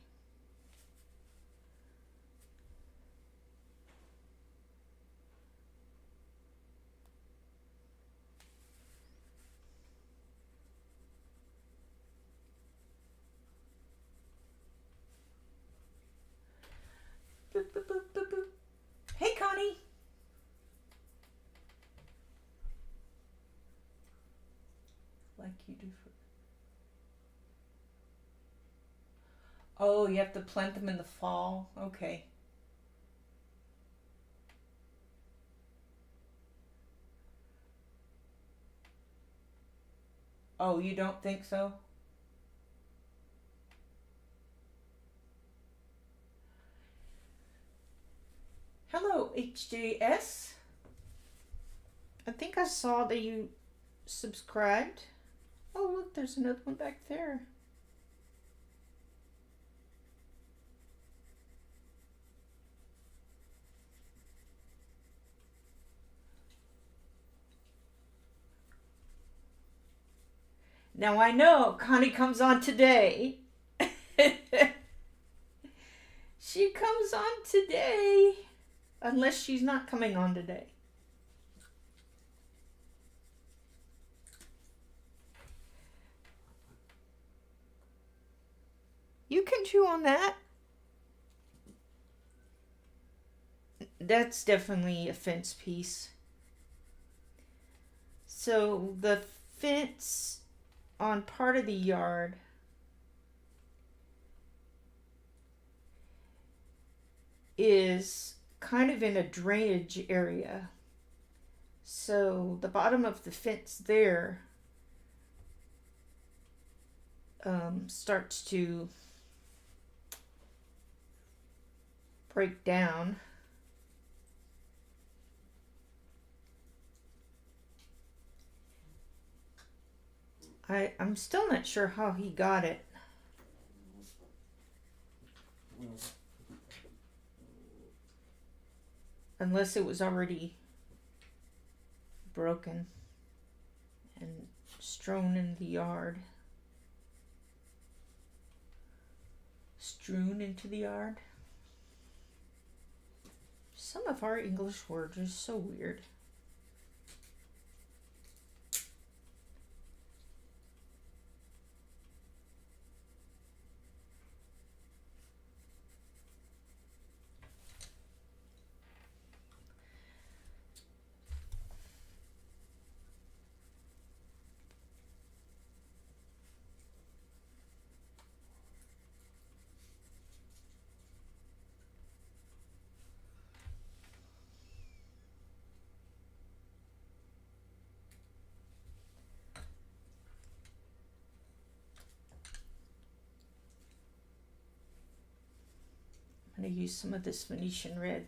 Boop, boop, boop, boop, boop. Hey, Connie. Like you do for... Oh, you have to plant them in the fall? Okay. Oh, you don't think so? Hello, HJS. I think I saw that you subscribed. Oh, look, there's another one back there. Now I know Connie comes on today. She comes on today. Unless she's not coming on today. You can chew on that. That's definitely a fence piece. So the fence on part of the yard is kind of in a drainage area. So the bottom of the fence there starts to break down. I'm still not sure how he got it. Unless it was already broken and strewn in the yard. Strewn into the yard. Some of our English words are so weird. I'm going to use some of this Venetian red.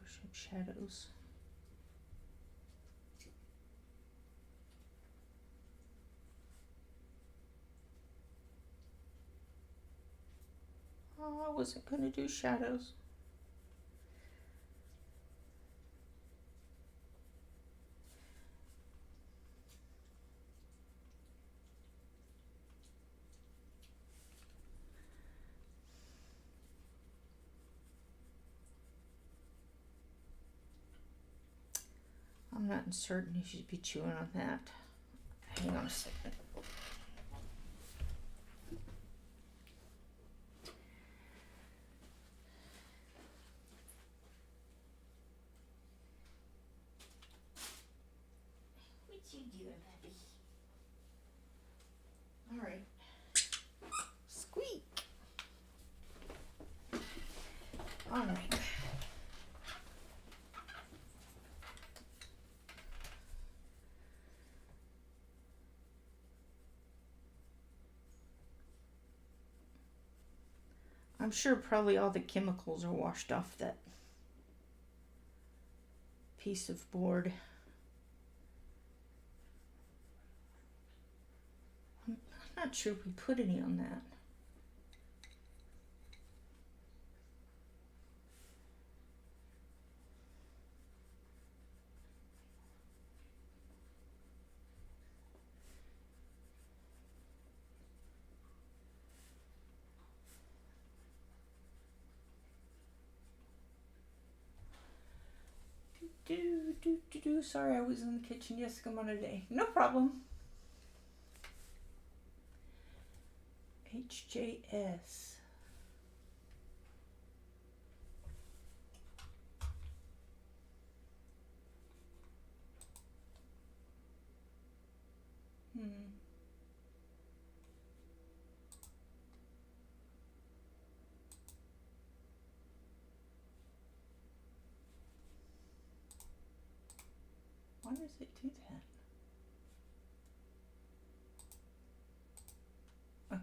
For some shadows. Oh, I wasn't going to do shadows. I'm not certain you should be chewing on that. Hang on a second. What you doing, baby? All right. Squeak. All right. I'm sure probably all the chemicals are washed off that piece of board. I'm not sure if we put any on that. Sorry, I was in the kitchen. Yes, come on today. No problem. HJS. Why does it do that? Okay.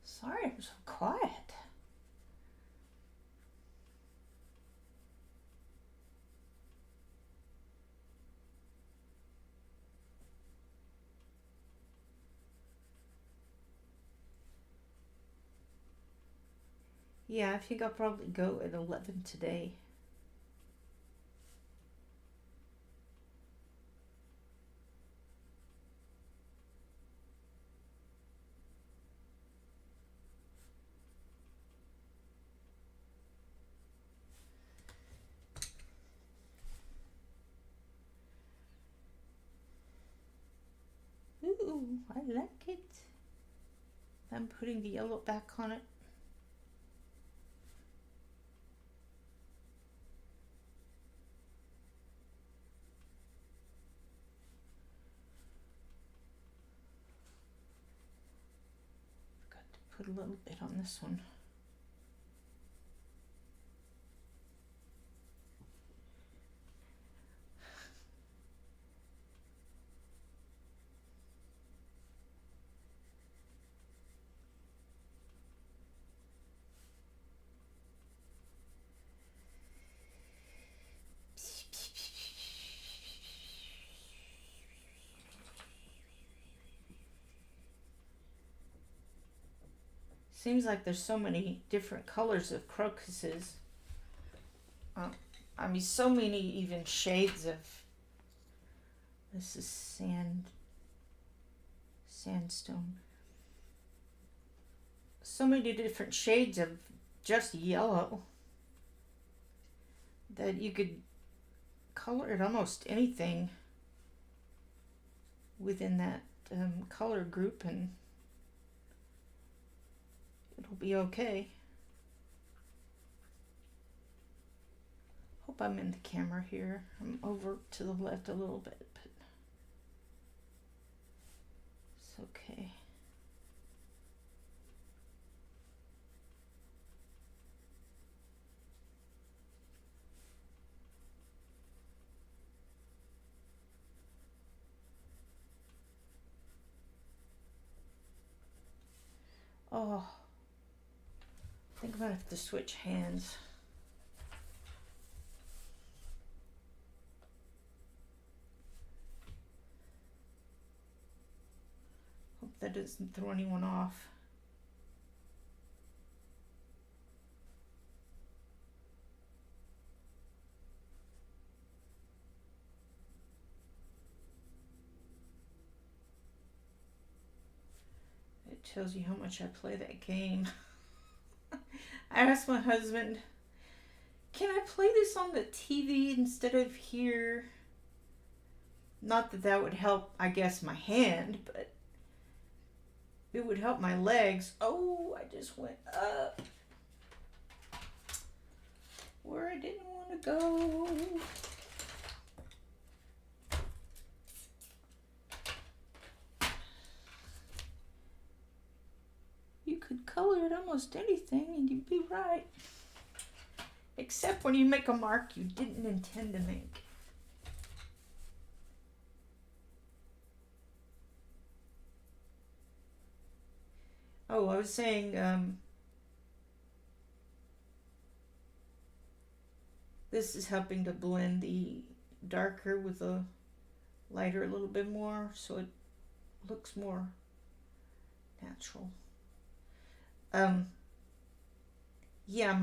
Sorry, I'm so quiet. Yeah, I think I'll probably go at 11 today. Ooh, I like it. I'm putting the yellow back on it. Forgot to put a little bit on this one. Seems like there's so many different colors of crocuses. I mean, so many even shades of. This is sandstone. So many different shades of just yellow that you could color it almost anything within that color group and it'll be okay. Hope I'm in the camera here. I'm over to the left a little bit, but it's okay. Oh, I think I'm gonna have to switch hands. Hope that doesn't throw anyone off. It tells you how much I play that game. I asked my husband, can I play this on the TV instead of here? Not that that would help, I guess, my hand, but it would help my legs. Oh, I just went up where I didn't want to go. You could color it almost anything and you'd be right. Except when you make a mark you didn't intend to make. Oh, I was saying, this is helping to blend the darker with the lighter a little bit more, so it looks more natural. Yeah,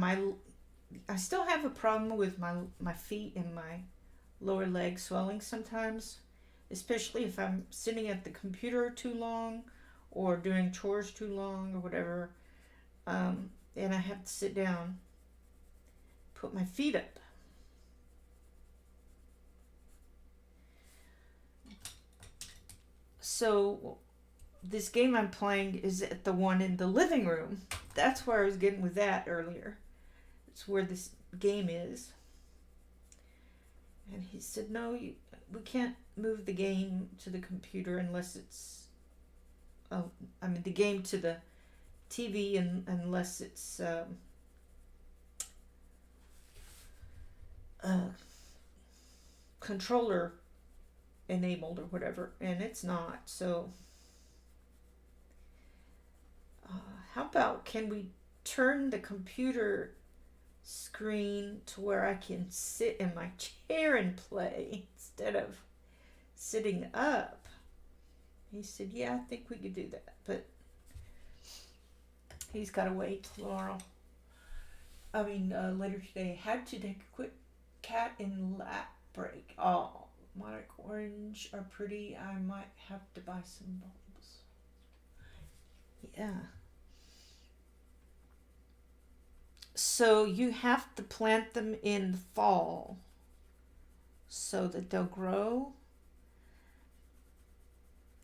I still have a problem with my feet and my lower leg swelling sometimes, especially if I'm sitting at the computer too long or doing chores too long or whatever, and I have to sit down, put my feet up. So this game I'm playing is at the one in the living room. That's where I was getting with that earlier. It's where this game is. And he said, no, we can't move the game to the computer unless it's, the game to the TV unless it's controller enabled or whatever, and it's not. So how about, can we turn the computer screen to where I can sit in my chair and play instead of sitting up? He said, yeah, I think we could do that, but he's got to wait tomorrow. Later today. Had to take a quick cat and lap break. Oh, my orange are pretty. I might have to buy some bulbs. Yeah. So you have to plant them in the fall so that they'll grow.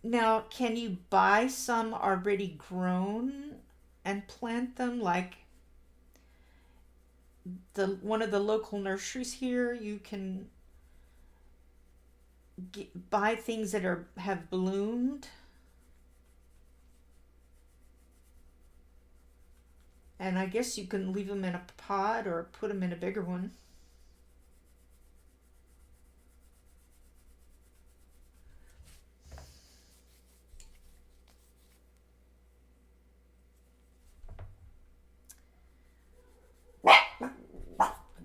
Now, can you buy some already grown and plant them? Like one of the local nurseries here, you can buy things that have bloomed. And I guess you can leave them in a pot or put them in a bigger one. I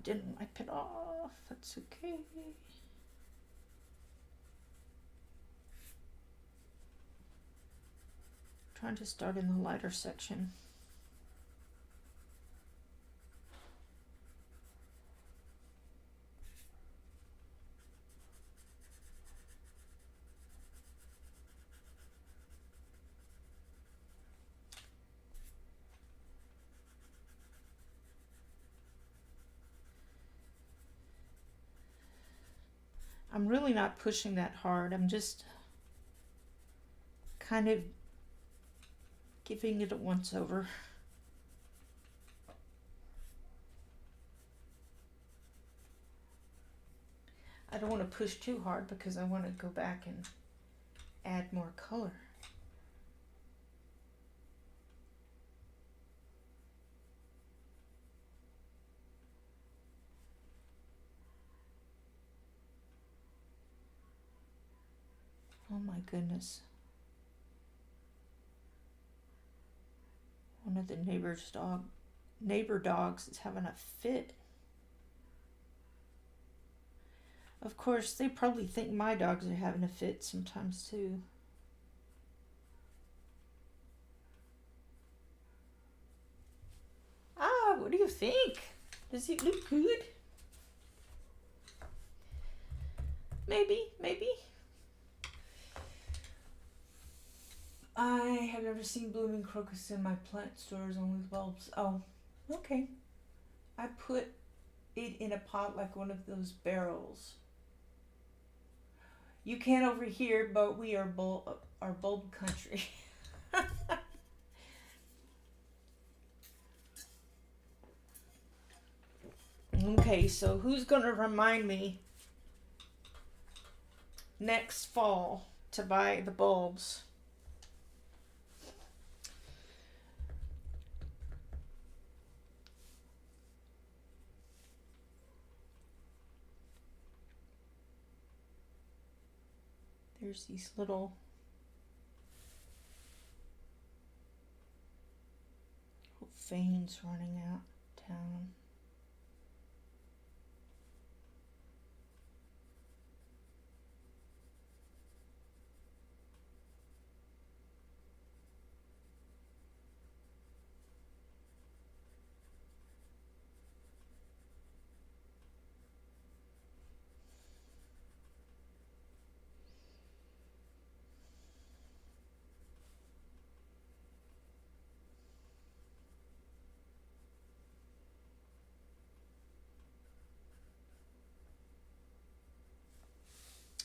didn't wipe it off. That's okay. Trying to start in the lighter section. I'm really not pushing that hard. I'm just kind of giving it a once over. I don't want to push too hard because I want to go back and add more color. Oh my goodness. One of the neighbor dogs is having a fit. Of course, they probably think my dogs are having a fit sometimes too. What do you think? Does it look good? Maybe. I have never seen blooming crocus in my plant stores, only the bulbs. Oh, okay. I put it in a pot like one of those barrels. You can't over here, but we are bulb country. Okay, so who's gonna remind me next fall to buy the bulbs? There's these little veins running out down.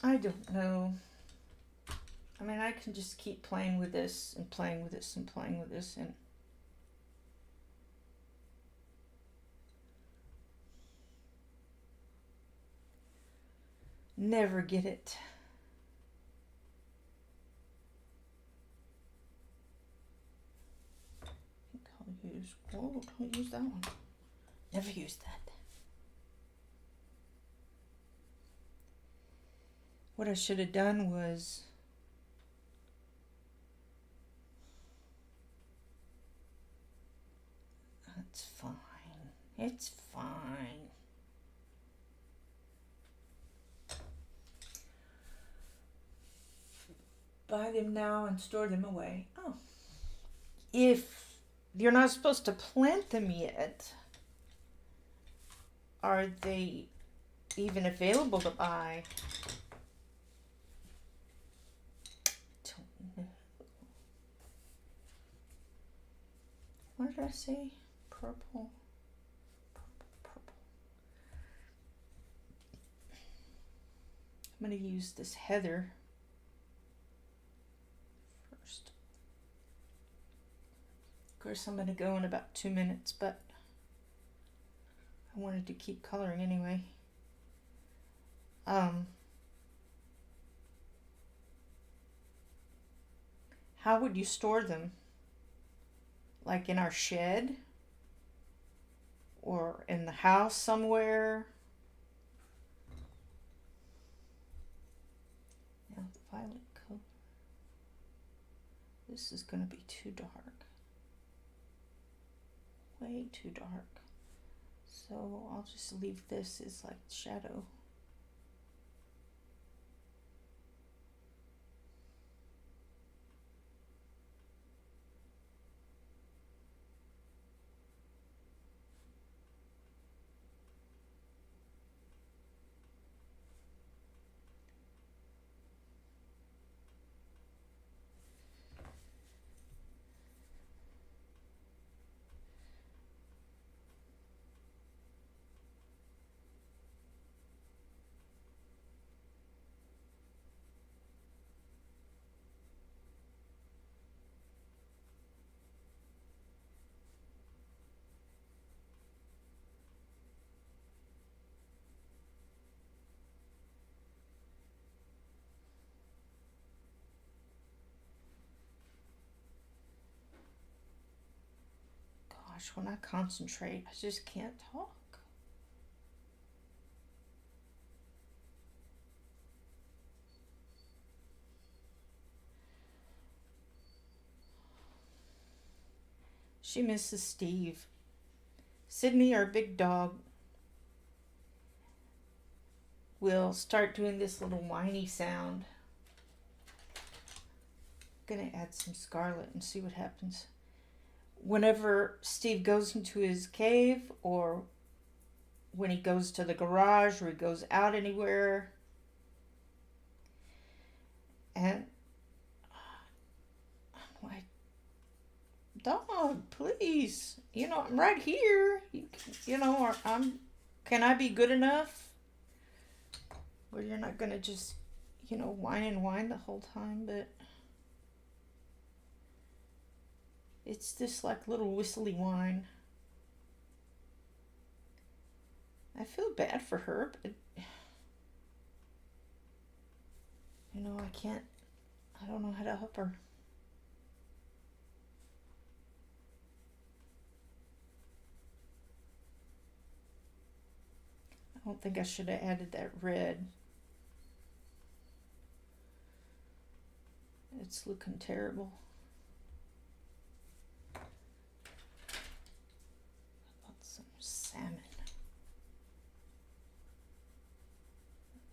I don't know. I mean, I can just keep playing with this and playing with this and playing with this and never get it. I'll use, oh, don't use that one. Never use that. What I should have done was it's fine. It's fine. Buy them now and store them away. Oh. If you're not supposed to plant them yet, are they even available to buy? Don't know. What did I say? Purple. Purple. I'm going to use this heather first. Of course, I'm going to go in about 2 minutes, but I wanted to keep coloring anyway. How would you store them? Like in our shed? Or in the house somewhere? Now the violet color. This is going to be too dark. Way too dark. So I'll just leave this as like shadow. Gosh, when I concentrate, I just can't talk. She misses Steve. Sydney, our big dog, will start doing this little whiny sound. I'm gonna add some scarlet and see what happens. Whenever Steve goes into his cave, or when he goes to the garage, or he goes out anywhere, and I'm like, dog, please, I'm right here. Or can I be good enough where you're not gonna just, whine and whine the whole time? But it's this like little whistly whine. I feel bad for her, but I don't know how to help her. I don't think I should have added that red. It's looking terrible. How about some salmon?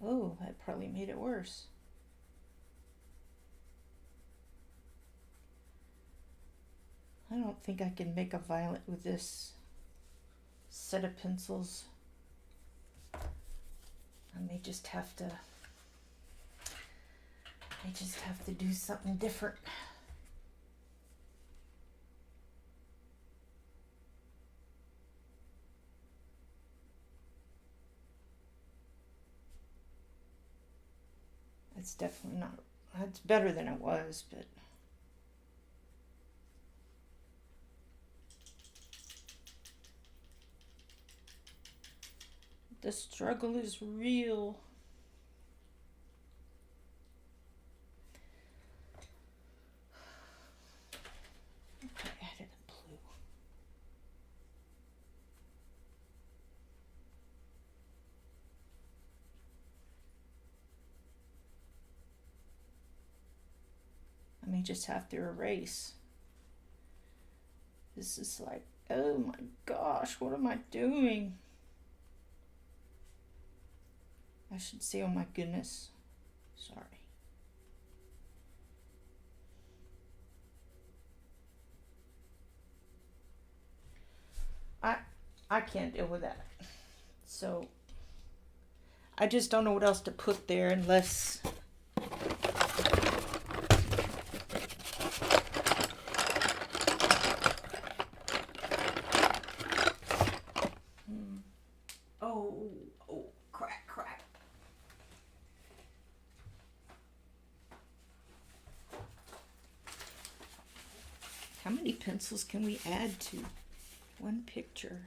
Oh, that probably made it worse. I don't think I can make a violet with this set of pencils. I may just have to do something different. It's definitely not, it's better than it was, but the struggle is real. Okay, I added a blue. I may just have to erase. This is like, oh my gosh, what am I doing? I should say, oh my goodness. Sorry. I can't deal with that. So I just don't know what else to put there unless oh crap. How many pencils can we add to one picture?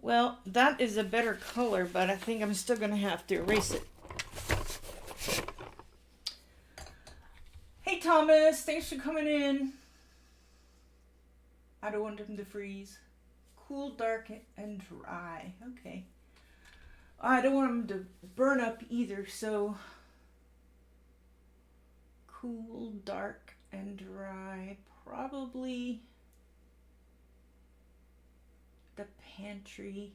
Well, that is a better color, but I think I'm still going to have to erase it. Hey, Thomas, thanks for coming in. I don't want them to freeze. Cool, dark, and dry. Okay. I don't want them to burn up either, so cool, dark, and dry. Probably the pantry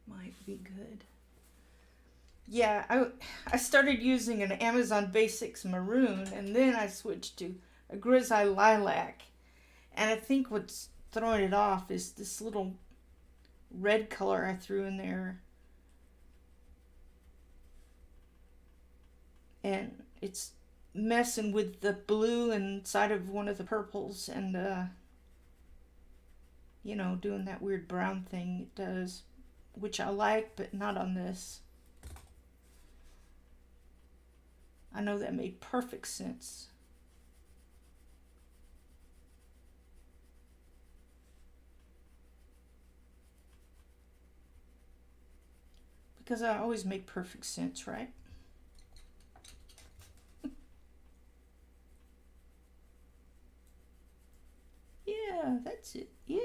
might be good. Yeah, I started using an Amazon Basics maroon, and then I switched to a grisaille lilac. And I think what's throwing it off is this little red color I threw in there. And it's messing with the blue inside of one of the purples and doing that weird brown thing it does, which I like, but not on this. I know that made perfect sense. Because I always make perfect sense, right? Yeah, that's it. Yeah.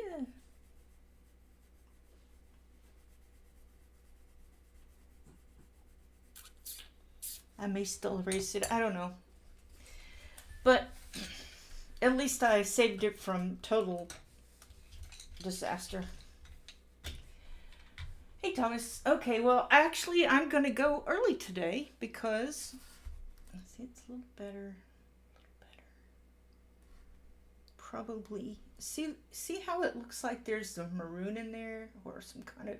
I may still erase it. I don't know. But at least I saved it from total disaster. Hey, Thomas. Okay, well, actually, I'm going to go early today because, let's see, it's a little better. Probably, see how it looks like there's some maroon in there or some kind of,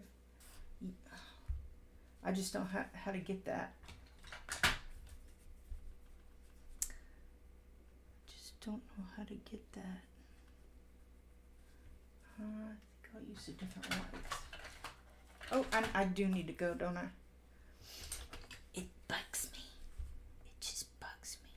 I just don't know how to get that. Just don't know how to get that. I think I'll use a different one. Oh, I do need to go, don't I? It bugs me. It just bugs me.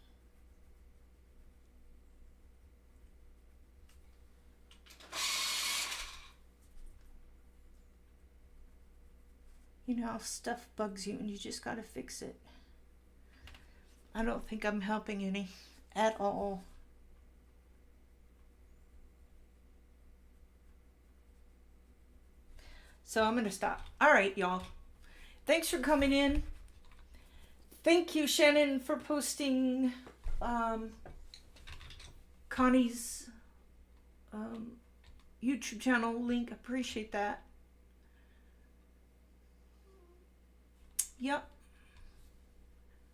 You know how stuff bugs you and you just gotta fix it. I don't think I'm helping any at all. So I'm gonna stop. All right, y'all. Thanks for coming in. Thank you, Shannon, for posting Connie's YouTube channel link. Appreciate that. Yep.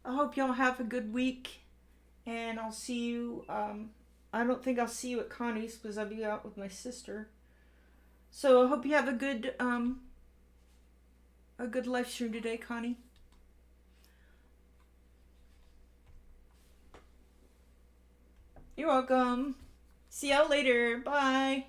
I hope y'all have a good week, and I'll see you. I don't think I'll see you at Connie's because I'll be out with my sister. So I hope you have a good live stream today, Connie. You're welcome. See y'all later. Bye.